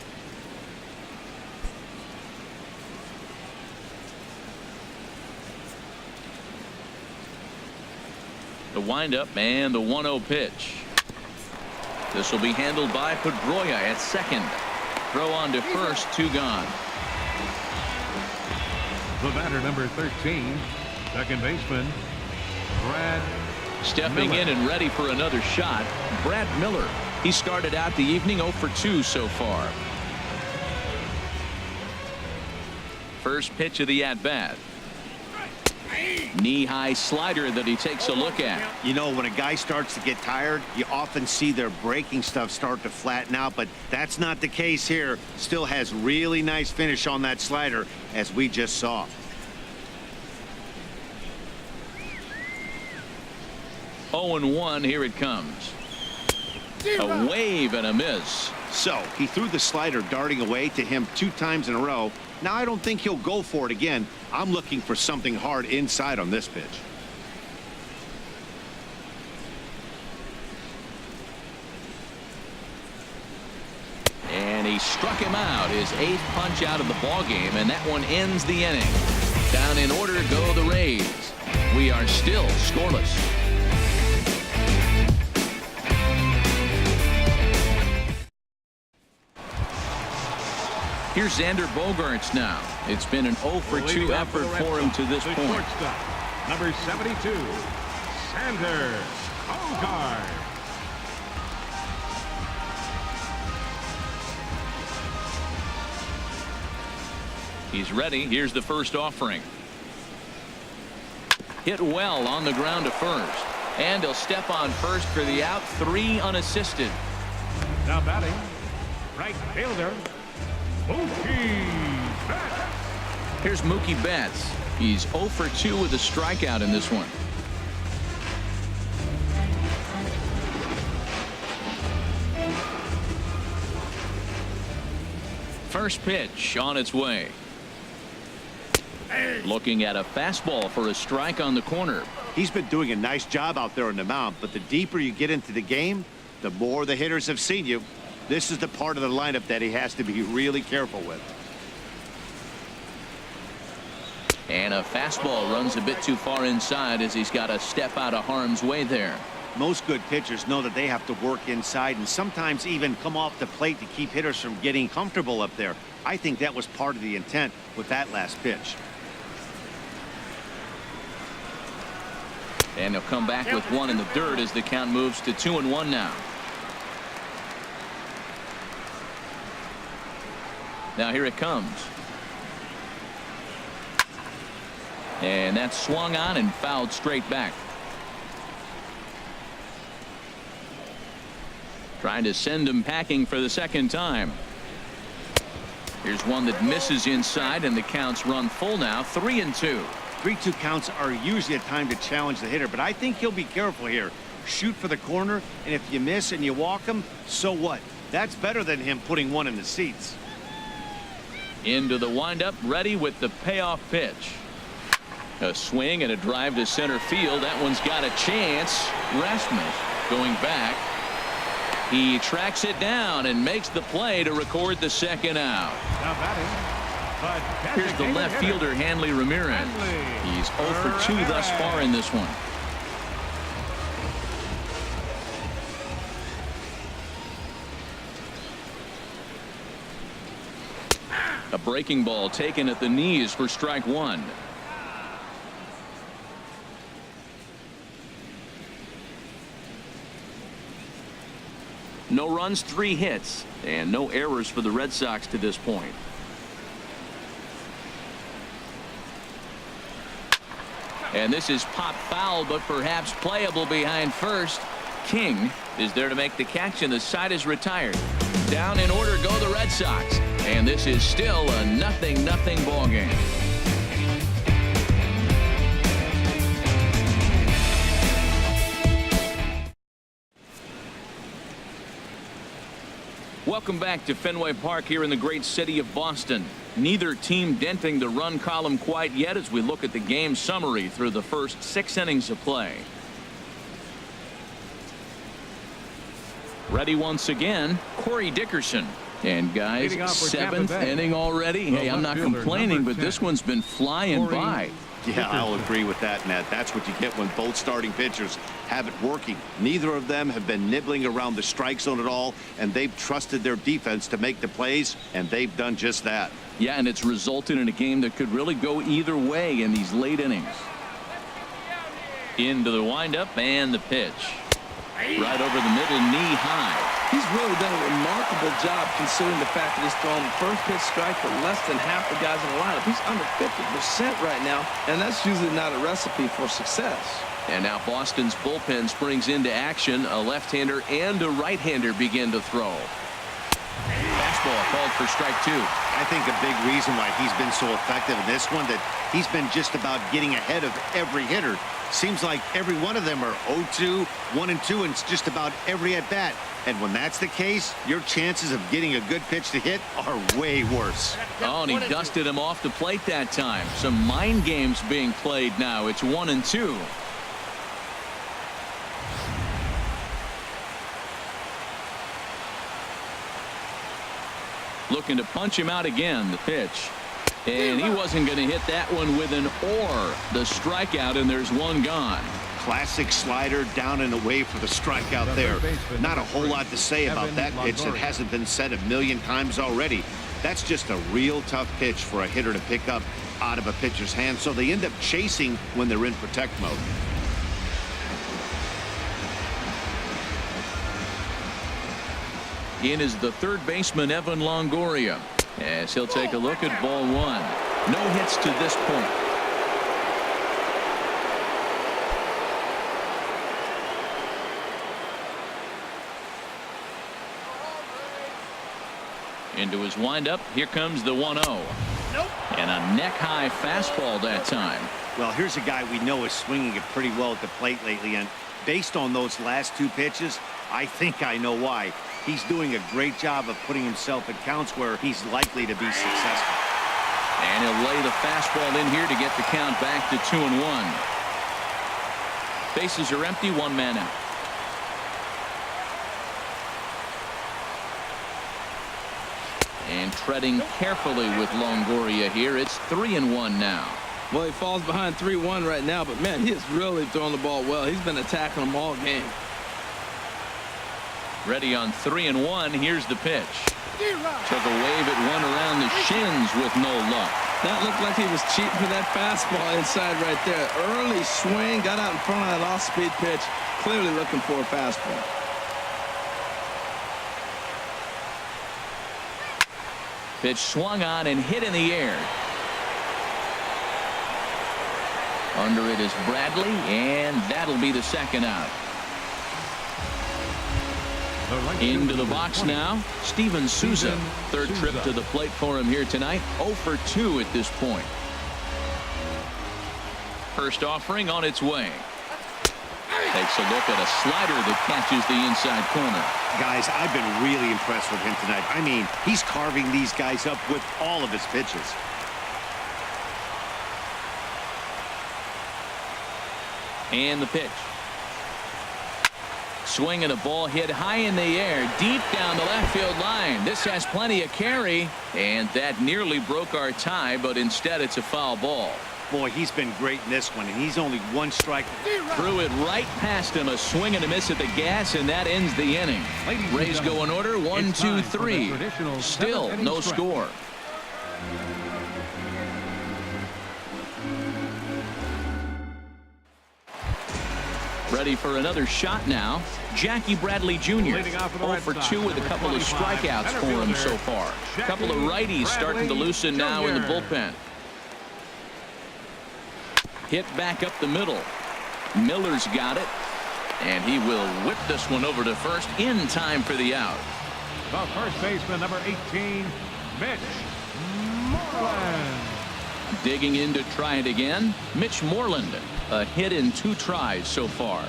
The windup and the 1-0 pitch. This will be handled by Pedroia at second. Throw on to first, 2 gone. The batter, number 13, second baseman, Brad Stepping Miller. in and ready for another shot, Brad Miller. He started out the evening 0 for 2 so far. First pitch of the at-bat. Knee-high slider that he takes a look at. You know, when a guy starts to get tired, you often see their breaking stuff start to flatten out, but that's not the case here. Still has really nice finish on that slider, as we just saw. Oh and 1, here it comes. A wave and a miss. So he threw the slider darting away to him 2 times in a row. Now I don't think he'll go for it again. I'm looking for something hard inside on this pitch. And he struck him out, his 8th punch out of the ballgame, and that one ends the inning. Down in order go the Rays. We are still scoreless. Here's Xander Bogaerts now. It's been an 0 for 2 effort for him to this point. Shortstop, number 72, Xander Bogaerts. He's ready. Here's the first offering. Hit well on the ground to first. And he'll step on first for the out. 3 unassisted. Now batting, right fielder, Mookie Betts. Here's Mookie Betts. He's 0 for 2 with a strikeout in this one. First pitch on its way. Looking at a fastball for a strike on the corner. He's been doing a nice job out there on the mound, but the deeper you get into the game, the more the hitters have seen you. This is the part of the lineup that he has to be really careful with. And a fastball runs a bit too far inside as he's got to step out of harm's way there. Most good pitchers know that they have to work inside and sometimes even come off the plate to keep hitters from getting comfortable up there. I think that was part of the intent with that last pitch. And he'll come back with 1 in the dirt as the count moves to 2-1 now. Now here it comes. And that's swung on and fouled straight back. Trying to send him packing for the second time. Here's one that misses inside, and the counts run full now. 3-2. 3-2 counts are usually a time to challenge the hitter, but I think he'll be careful here. Shoot for the corner, and if you miss and you walk him, so what? That's better than him putting 1 in the seats. Into the windup, ready with the payoff pitch. A swing and a drive to center field. That one's got a chance. Rasmus going back. He tracks it down and makes the play to record the second out. Now batting, Here's the left fielder, Hanley Ramirez. He's 0 for 2 thus far in this one. A breaking ball taken at the knees for strike 1. No runs, 3 hits, and no errors for the Red Sox to this point. And this is pop foul, but perhaps playable behind first. King is there to make the catch, and the side is retired. Down in order go the Red Sox, and this is still a 0-0 ball game. Welcome back to Fenway Park here in the great city of Boston. Neither team denting the run column quite yet as we look at the game summary through the first 6 innings of play. Ready once again, Corey Dickerson. And guys, 7th inning already. Hey, I'm not complaining, but this one's been flying by. Yeah, I'll agree with that, Nat. That's what you get when both starting pitchers have it working. Neither of them have been nibbling around the strike zone at all, and they've trusted their defense to make the plays, and they've done just that. Yeah, and it's resulted in a game that could really go either way in these late innings. Into the windup and the pitch. Right over the middle, knee high. He's really done a remarkable job considering the fact that he's thrown the first pitch strike to less than half the guys in the lineup. He's under 50% right now, and that's usually not a recipe for success. And now Boston's bullpen springs into action. A left-hander and a right-hander begin to throw. Fastball called for strike 2. I think a big reason why he's been so effective in this one, that he's been just about getting ahead of every hitter. Seems like every one of them are 0-2, 1-2, and it's just about every at-bat. And when that's the case, your chances of getting a good pitch to hit are way worse. Oh, and he dusted him off the plate that time. Some mind games being played now. It's 1-2. Looking to punch him out again. The pitch. And he wasn't going to hit that one with an or. The strikeout, and there's one gone. Classic slider down and away for the strikeout there. Not a whole lot to say about that pitch that hasn't been said a million times already. That's just a real tough pitch for a hitter to pick up out of a pitcher's hand, so they end up chasing when they're in protect mode. In is the third baseman, Evan Longoria, as he'll take a look at ball 1. No hits to this point. Into his windup. Here comes the 1-0. And a neck-high fastball that time. Well, here's a guy we know is swinging it pretty well at the plate lately, and based on those last 2 pitches, I think I know why. He's doing a great job of putting himself in counts where he's likely to be successful. And he'll lay the fastball in here to get the count back to 2-1. Bases are empty, 1 man out. And treading carefully with Longoria here. It's 3-1 now. Well, he falls behind 3-1 right now, but man, he has really thrown the ball well. He's been attacking them all game. Ready on 3-1. Here's the pitch. Took a wave at one around the shins with no luck. That looked like he was cheating for that fastball inside right there. Early swing, got out in front of that off-speed pitch. Clearly looking for a fastball. Pitch swung on and hit in the air. Under it is Bradley, and that'll be the second out. Into the box now, Steven Souza. Third trip to the plate for him here tonight. 0 for 2 at this point. First offering on its way. Takes a look at a slider that catches the inside corner. Guys, I've been really impressed with him tonight. I mean, he's carving these guys up with all of his pitches. And the pitch. Swing and a ball hit high in the air, deep down the left field line. This has plenty of carry, and that nearly broke our tie, but instead it's a foul ball. Boy, he's been great in this one, and he's only 1 strike. Threw it right past him, a swing and a miss at the gas, and that ends the inning. Rays go in order, 1, 2, 3. Still no score. Ready for another shot now. Jackie Bradley Jr. 0 for 2 with a couple of strikeouts for him so far. A couple of righties starting to loosen now in the bullpen. Hit back up the middle. Miller's got it. And he will whip this one over to first in time for the out. The first baseman, number 18, Mitch Moreland. Digging in to try it again, Mitch Moreland. A hit in 2 tries so far.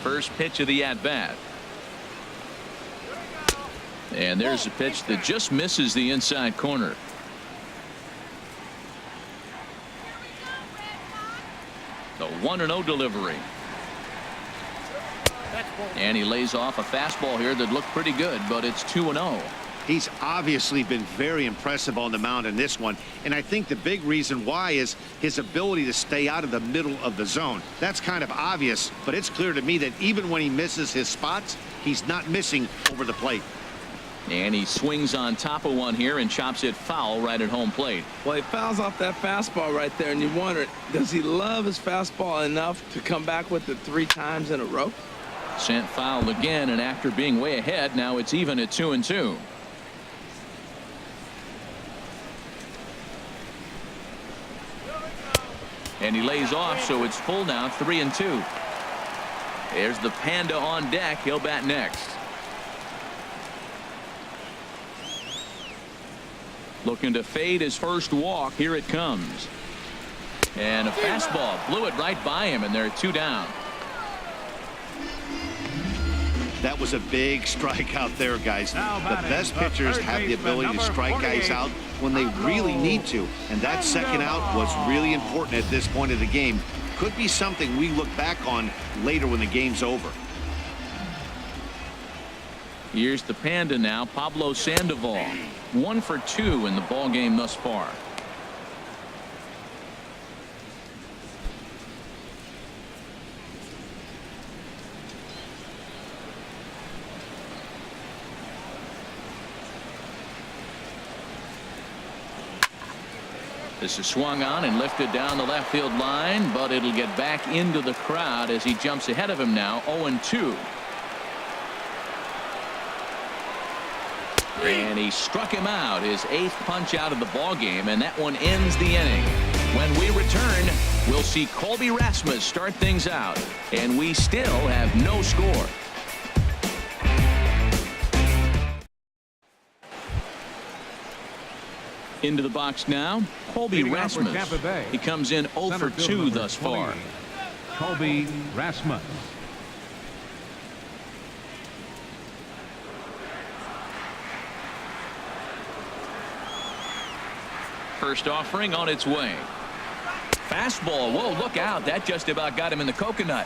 First pitch of the at-bat. And there's a pitch that just misses the inside corner. The 1-0 delivery. And he lays off a fastball here that looked pretty good, but it's 2-0. He's obviously been very impressive on the mound in this one, and I think the big reason why is his ability to stay out of the middle of the zone. That's kind of obvious, but it's clear to me that even when he misses his spots, he's not missing over the plate. And he swings on top of one here and chops it foul right at home plate. Well, he fouls off that fastball right there, and you wonder, does he love his fastball enough to come back with it 3 times in a row? Sent foul again, and after being way ahead, now it's even at 2-2. And he lays off, so it's full now, 3-2. There's the Panda on deck. He'll bat next. Looking to fade his first walk. Here it comes. And a fastball blew it right by him, and they're 2 down. That was a big strikeout there, guys. The best pitchers have the ability to strike guys out when they really need to, and that second out was really important at this point of the game. Could be something we look back on later when the game's over. Here's the Panda now, Pablo Sandoval. 1 for 2 in the ball game thus far. This is swung on and lifted down the left field line, but it'll get back into the crowd as he jumps ahead of him now. 0-2. And he struck him out, his 8th punch out of the ball game, and that one ends the inning. When we return, we'll see Colby Rasmus start things out, and we still have no score. Into the box now, Colby Rasmus. He comes in 0 for 2 thus far. Colby Rasmus. First offering on its way. Fastball. Whoa, look out. That just about got him in the coconut.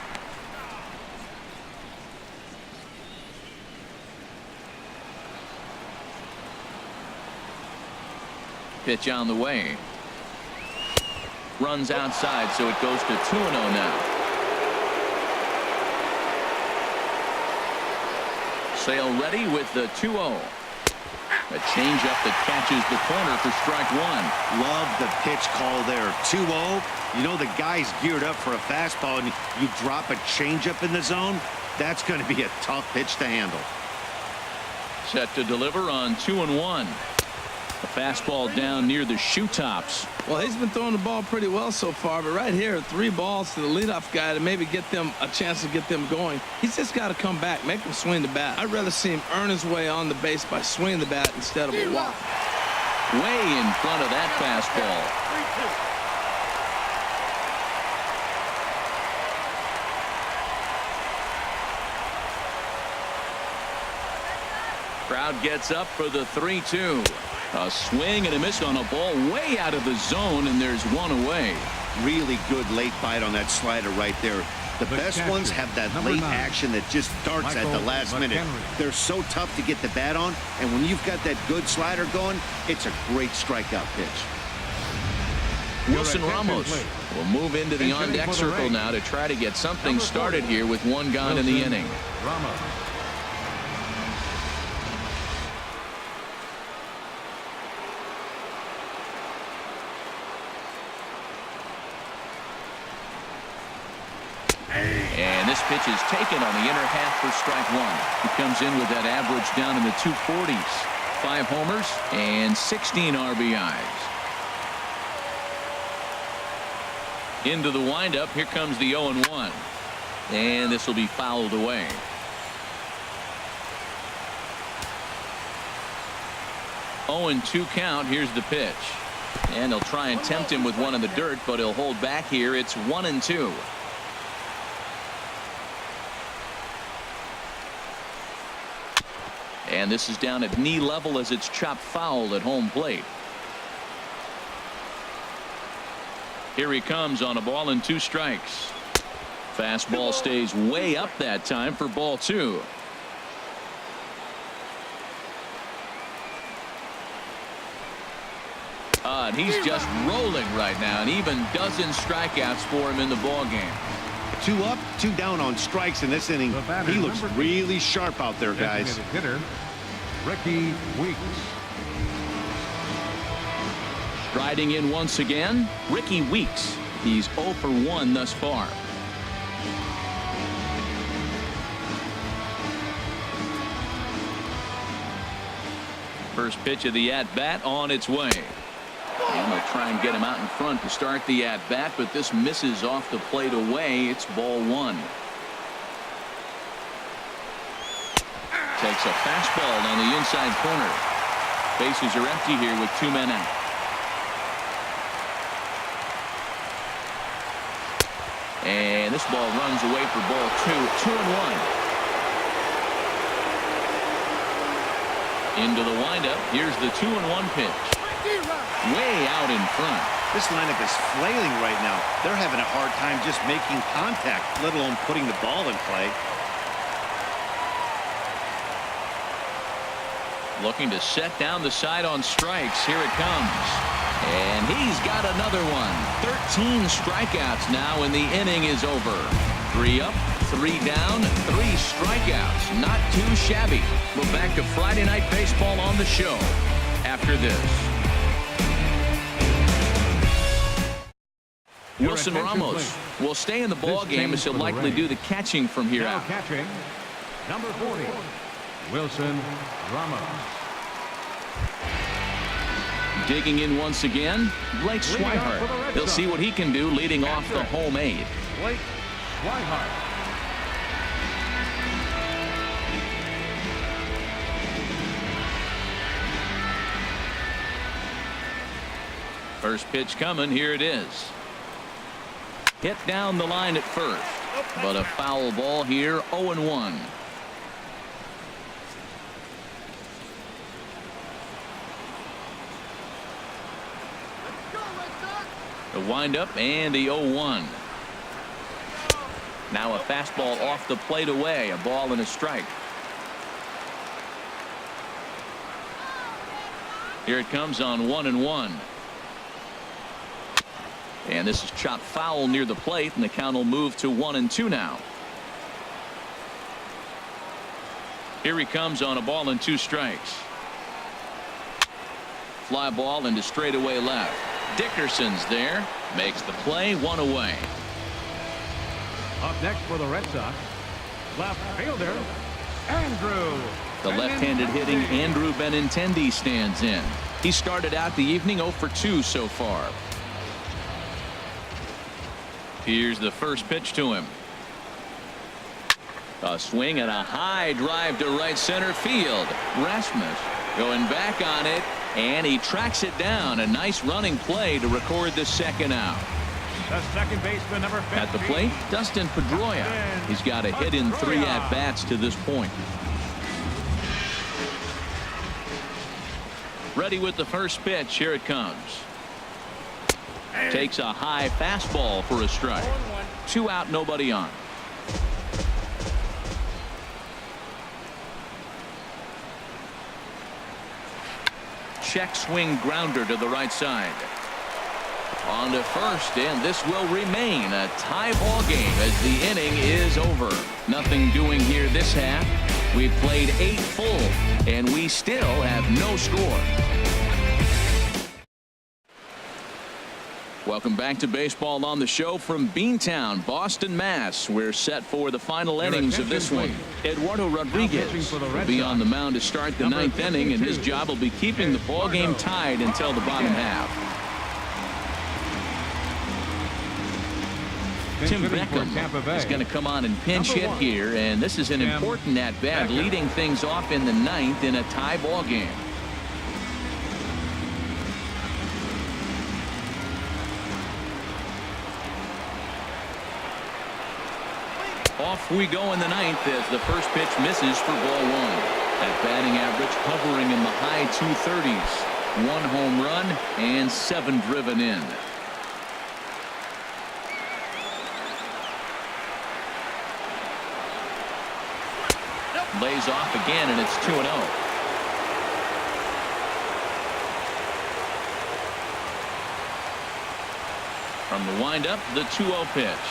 Pitch on the way. Runs outside, so it goes to 2-0 now. Sale ready with the 2-0. A changeup that catches the corner for strike 1. Love the pitch call there. 2-0. You know the guy's geared up for a fastball, and you drop a changeup in the zone. That's going to be a tough pitch to handle. Set to deliver on 2-1. A fastball down near the shoe tops. Well, he's been throwing the ball pretty well so far, but right here, 3 balls to the leadoff guy to maybe get them a chance to get them going. He's just got to come back, make him swing the bat. I'd rather see him earn his way on the base by swinging the bat instead of a walk. Way in front of that fastball. Crowd gets up for the 3-2. A swing and a miss on a ball way out of the zone, and there's 1 away. Really good late bite on that slider right there. The best ones have that late action that just starts at the last minute. They're so tough to get the bat on, and when you've got that good slider going, it's a great strikeout pitch. Wilson Ramos will move into the on-deck circle now to try to get something started here with 1 gone in the inning. Ramos. And this pitch is taken on the inner half for strike 1. He comes in with that average down in the 240s. 5 homers and 16 RBIs. Into the windup. Here comes the 0-1. And this will be fouled away. Oh, and 2 count. Here's the pitch. And they'll try and tempt him with one in the dirt, but he'll hold back here. It's 1-2. And this is down at knee level as it's chopped foul at home plate. Here he comes on a ball and 2 strikes. Fastball stays way up that time for ball 2. And he's just rolling right now, and even dozen strikeouts for him in the ball game. 2 up, 2 down on strikes in this inning. He looks really sharp out there, guys. Hitter, Ricky Weeks. Striding in once again, Ricky Weeks. He's 0 for 1 thus far. First pitch of the at-bat on its way. And they'll try and get him out in front to start the at-bat, but this misses off the plate away. It's ball 1. Takes a fastball on the inside corner. Bases are empty here with 2 men out. And this ball runs away for ball 2. 2-1. Into the windup. Here's the 2-1 pitch. Way out in front. This lineup is flailing right now. They're having a hard time just making contact, let alone putting the ball in play. Looking to set down the side on strikes. Here it comes. And he's got another one. 13 strikeouts now, and the inning is over. 3 up, 3 down, 3 strikeouts. Not too shabby. We're back to Friday Night Baseball on the show after this. Wilson Ramos will stay in the ball game as he'll likely do the catching from here out. Catching, number 40, Wilson Ramos. Digging in once again, Blake Swihart. He'll see what he can do leading off the home 8. Blake Swihart. First pitch coming. Here it is. Hit down the line at first, but a foul ball here. 0-1. The windup and the 0-1. Now a fastball off the plate away. A ball and a strike. Here it comes on 1-1. And this is chopped foul near the plate, and the count will move to 1-2 now. Here he comes on a ball and 2 strikes. Fly ball into straightaway left. Dickerson's there. Makes the play. 1 away. Up next for the Red Sox, left fielder, Andrew. The left-handed hitting Andrew Benintendi stands in. He started out the evening 0 for 2 so far. Here's the first pitch to him. A swing and a high drive to right center field. Rasmus going back on it, and he tracks it down. A nice running play to record the second out. The second baseman, number 50. At the plate, Dustin Pedroia. He's got a hit in 3 at-bats to this point. Ready with the first pitch. Here it comes. Takes a high fastball for a strike. 2 out, nobody on. Check swing grounder to the right side. On to first, and this will remain a tie ball game as the inning is over. Nothing doing here this half. We've played 8 full, and we still have no score. Welcome back to Baseball on the Show from Beantown, Boston, Mass. We're set for the final innings of this one. Eduardo Rodriguez will be on the mound to start the 9th inning, and his job will be keeping the ball game tied until the bottom half. Tim Beckham is going to come on and pinch hit here, and this is an important at-bat, leading things off in the 9th in a tie ball game. Off we go in the 9th as the first pitch misses for ball 1. At batting average hovering in the high 230s. 1 home run and 7 driven in. Lays off again, and it's 2-0. From the windup, the 2-0 pitch.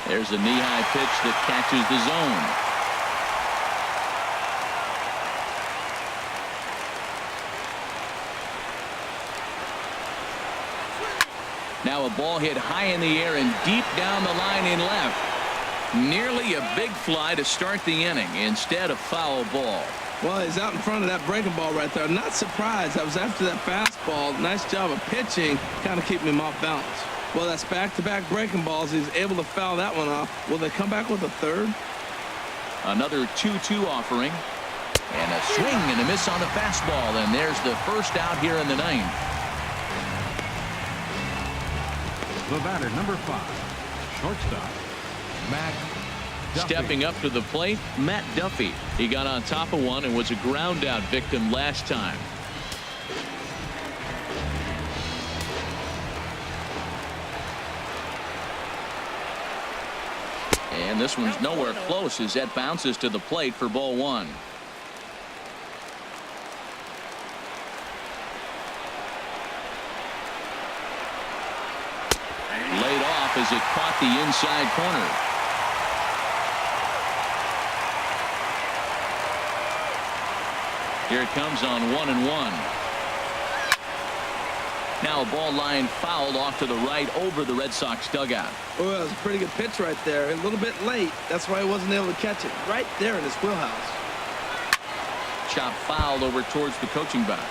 There's a knee-high pitch that catches the zone. Now a ball hit high in the air and deep down the line in left. Nearly a big fly to start the inning. Instead, a foul ball. Well, he's out in front of that breaking ball right there. I'm not surprised. I was after that fastball. Nice job of pitching, kind of keeping him off balance. Well, that's back-to-back breaking balls. He's able to foul that one off. Will they come back with a third? Another 2-2 offering. And a swing and a miss on the fastball. And there's the first out here in the ninth. The batter, number 5, shortstop, Matt Duffy. Stepping up to the plate, Matt Duffy. He got on top of one and was a ground out victim last time. And this one's nowhere close as that bounces to the plate for ball 1. Laid off as it caught the inside corner. Here it comes on 1-1. Now a ball line fouled off to the right over the Red Sox dugout. Oh, that was a pretty good pitch right there. A little bit late. That's why he wasn't able to catch it. Right there in his wheelhouse. Chop fouled over towards the coaching box.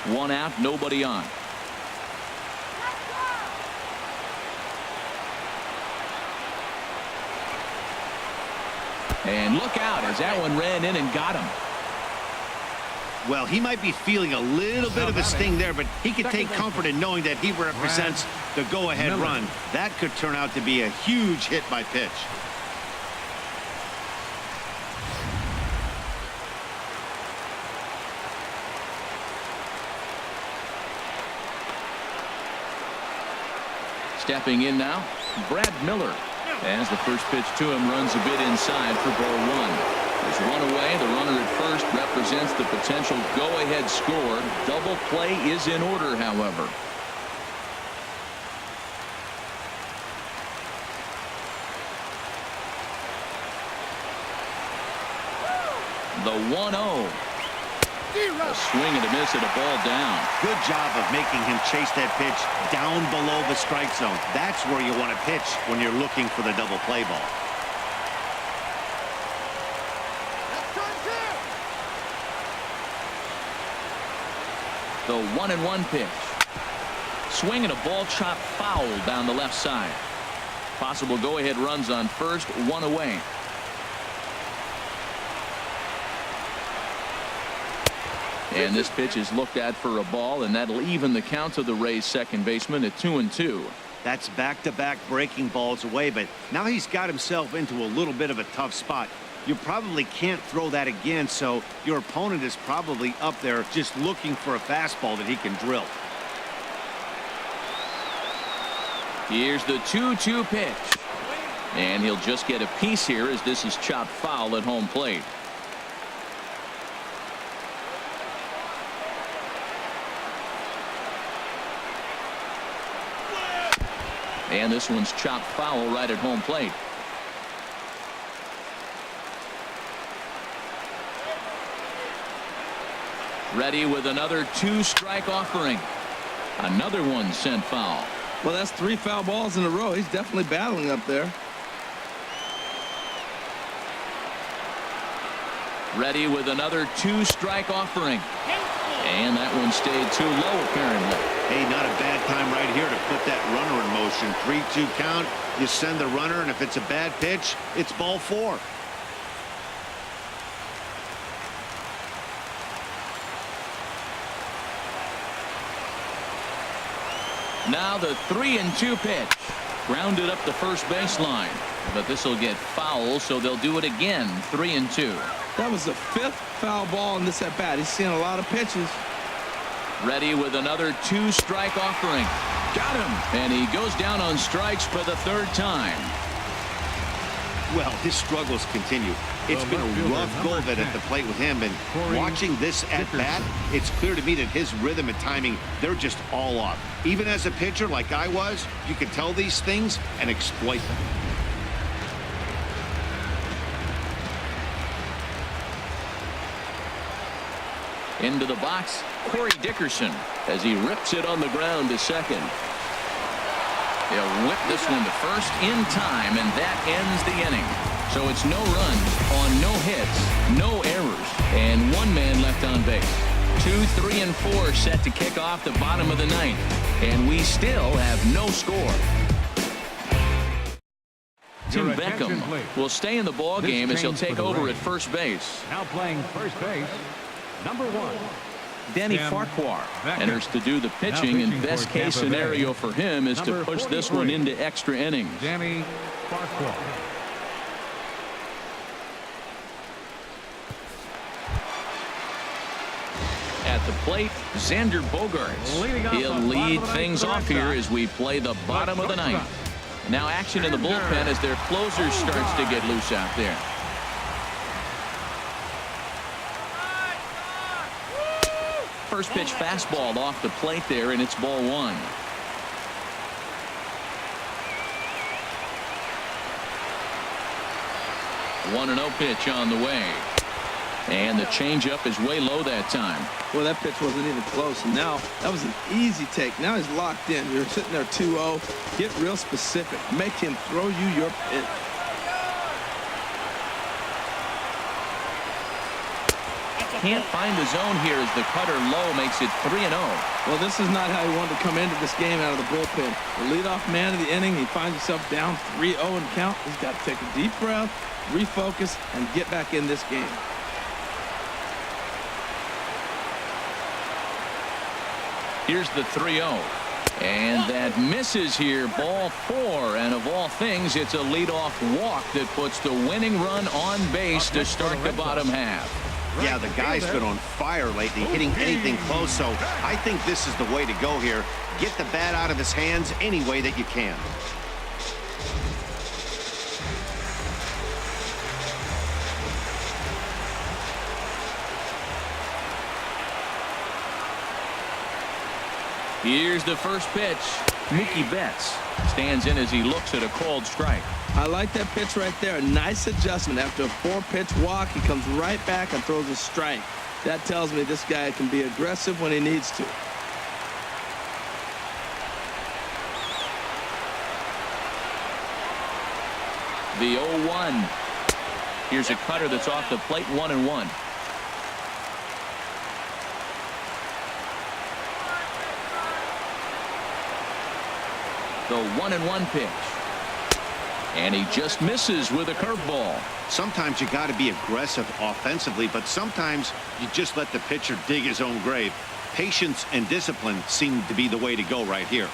1 out, nobody on. And look out as that one ran in and got him. Well, he might be feeling a little bit of a sting there, but he can take comfort in knowing that he represents the go-ahead run. That could turn out to be a huge hit by pitch. Stepping in now, Brad Miller. As the first pitch to him runs a bit inside for ball 1. There's one away. The runner at first represents the potential go-ahead score. Double play is in order, however. The 1-0. A swing and a miss and a ball down. Good job of making him chase that pitch down below the strike zone. That's where you want to pitch when you're looking for the double play ball. The 1-1 pitch. Swing and a ball chopped foul down the left side. Possible go-ahead runs on first, 1 away. And this pitch is looked at for a ball, and that'll even the count of the Rays' second baseman at 2-2. That's back-to-back breaking balls away, but now he's got himself into a little bit of a tough spot. You probably can't throw that again, so your opponent is probably up there just looking for a fastball that he can drill. Here's the 2-2 pitch. And he'll just get a piece here as this is chopped foul at home plate. And this one's chopped foul right at home plate. Ready with another 2-strike offering. Another one sent foul. Well, that's 3 foul balls in a row. He's definitely battling up there. Ready with another 2-strike offering. And that one stayed too low, apparently. Hey, not a bad time right here to put that runner in motion. 3-2 count. You send the runner, and if it's a bad pitch, it's ball 4. Now the 3-2 pitch. Grounded up the first baseline. but this will get foul, so they'll do it again. 3-2. That was the 5th foul ball in this at bat. He's seen a lot of pitches. Ready with another 2-strike offering. Got him. And he goes down on strikes for the 3rd time. Well, his struggles continue. It's been a rough go of it at the plate with him, and watching this at bat, it's clear to me that his rhythm and timing, they're just all off. Even as a pitcher like I was, you can tell these things and exploit them. Into the box, Corey Dickerson, as he rips it on the ground to second. He'll whip this one to first in time, and that ends the inning. So it's no runs on no hits, no errors, and 1 man left on base. 2, 3, and 4 set to kick off the bottom of the 9th, and we still have no score. Tim Beckham will stay in the ball game as he'll take over at first base. Now playing first base, number 1. Danny Farquhar enters to do the pitching, and best case scenario for him is to push this one into extra innings. Danny Farquhar. At the plate, Xander Bogaerts. He'll lead things off here as we play the bottom of the 9th. Now action in the bullpen as their closer starts to get loose out there. First pitch fastball off the plate there, and it's ball 1. One 1-0 pitch on the way. And the changeup is way low that time. Well, that pitch wasn't even close. And now that was an easy take. Now he's locked in. You're sitting there 2-0. Get real specific. Make him throw you your pitch. Can't find the zone here as the cutter low makes it 3-0. Well, this is not how he wanted to come into this game out of the bullpen. The leadoff man of the inning, he finds himself down 3-0 and count. He's got to take a deep breath, refocus, and get back in this game. Here's the 3-0. And that misses here, ball 4. And of all things, it's a leadoff walk that puts the winning run on base to start the bottom half. Yeah, the guy's been on fire lately, hitting anything close, so I think this is the way to go here. Get the bat out of his hands any way that you can. Here's the first pitch. Mookie Betts stands in as he looks at a called strike. I like that pitch right there. A nice adjustment. After a 4-pitch walk, he comes right back and throws a strike. That tells me this guy can be aggressive when he needs to. The 0-1. Here's a cutter that's off the plate, 1-1. The 1-1 pitch. And he just misses with a curveball. Sometimes you got to be aggressive offensively, but sometimes you just let the pitcher dig his own grave. Patience and discipline seem to be the way to go right here.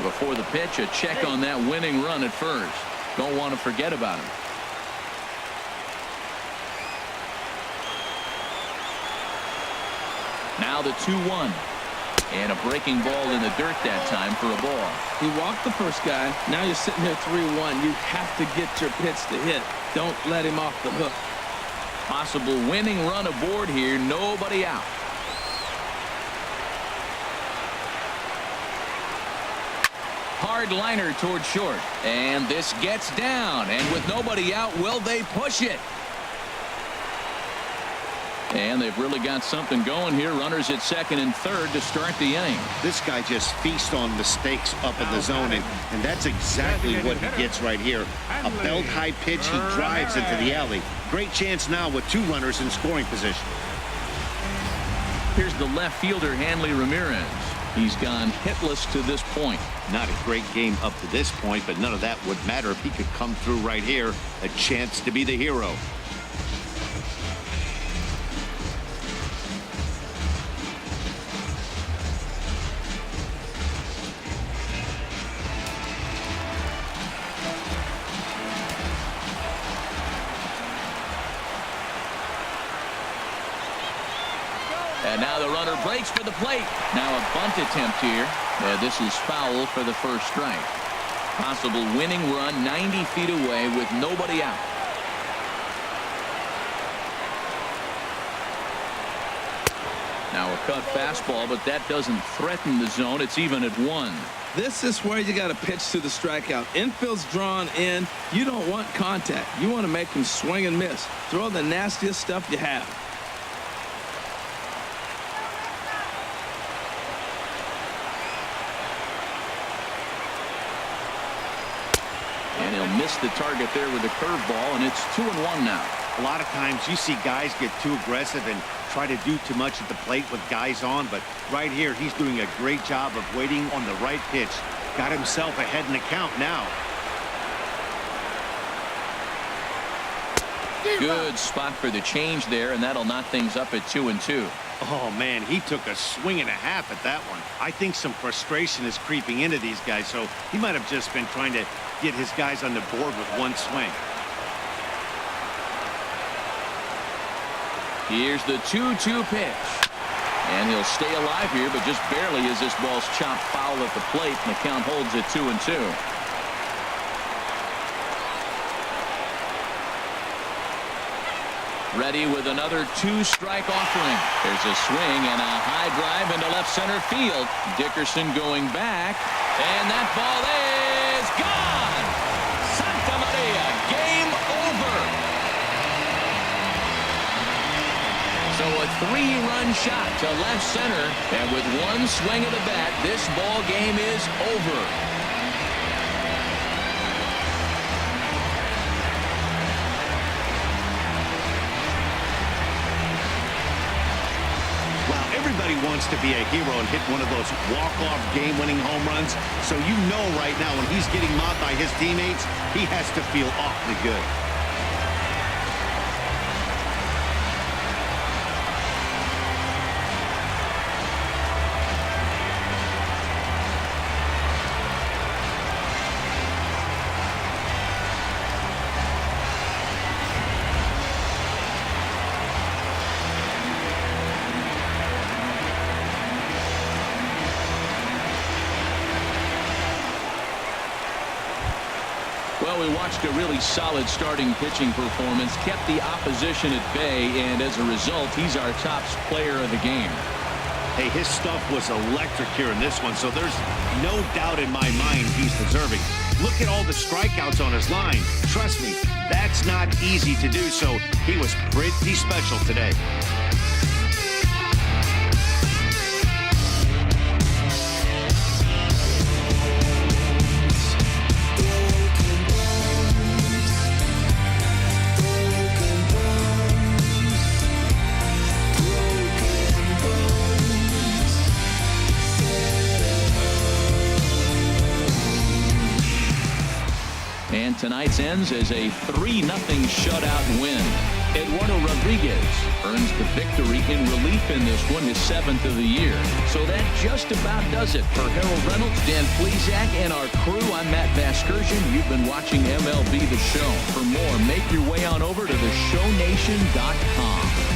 Before the pitch, a check on that winning run at first. Don't want to forget about him. Now the 2-1. And a breaking ball in the dirt that time for a ball. He walked the first guy. Now you're sitting here 3-1. You have to get your pitch to hit. Don't let him off the hook. Possible winning run aboard here. Nobody out. Hard liner toward short. And this gets down. And with nobody out, will they push it? And they've really got something going here. Runners at second and third to start the inning. This guy just feasts on mistakes up in the zone, and that's exactly what he gets right here. A belt-high pitch, he drives into the alley. Great chance now with 2 runners in scoring position. Here's the left fielder, Hanley Ramirez. He's gone hitless to this point. Not a great game up to this point, but none of that would matter if he could come through right here. A chance to be the hero. And now the runner breaks for the plate. Now a bunt attempt here. This is foul for the first strike. Possible winning run 90 feet away with nobody out. Now a cut fastball, but that doesn't threaten the zone. It's even at 1. This is where you got to pitch to the strikeout. Infield's drawn in. You don't want contact. You want to make them swing and miss. Throw the nastiest stuff you have. And he'll miss the target there with a curveball, and it's 2-1 now. A lot of times you see guys get too aggressive and try to do too much at the plate with guys on, but right here he's doing a great job of waiting on the right pitch. Got himself ahead in the count now. Good spot for the change there, and that'll knock things up at 2-2. Oh man, he took a swing and a half at that one. I think some frustration is creeping into these guys, so he might have just been trying to get his guys on the board with one swing. Here's the 2-2 pitch. And he'll stay alive here, but just barely as this ball's chopped foul at the plate, and the count holds at 2-2. Ready with another 2-strike offering. There's a swing and a high drive into left center field. Dickerson going back, and that ball is gone. Santa Maria, game over. So a 3-run shot to left center, and with one swing of the bat, this ball game is over. Everybody wants to be a hero and hit one of those walk-off game-winning home runs. So you know right now when he's getting mobbed by his teammates, he has to feel awfully good. Well, we watched a really solid starting pitching performance, kept the opposition at bay, and as a result, he's our top player of the game. Hey, his stuff was electric here in this one, so there's no doubt in my mind he's deserving. Look at all the strikeouts on his line. Trust me, that's not easy to do, so he was pretty special today. And tonight's ends as a 3-0 shutout win. Eduardo Rodriguez earns the victory in relief in this one, his 7th of the year. So that just about does it. For Harold Reynolds, Dan Plesac, and our crew, I'm Matt Vasgersian. You've been watching MLB The Show. For more, make your way on over to theshownation.com.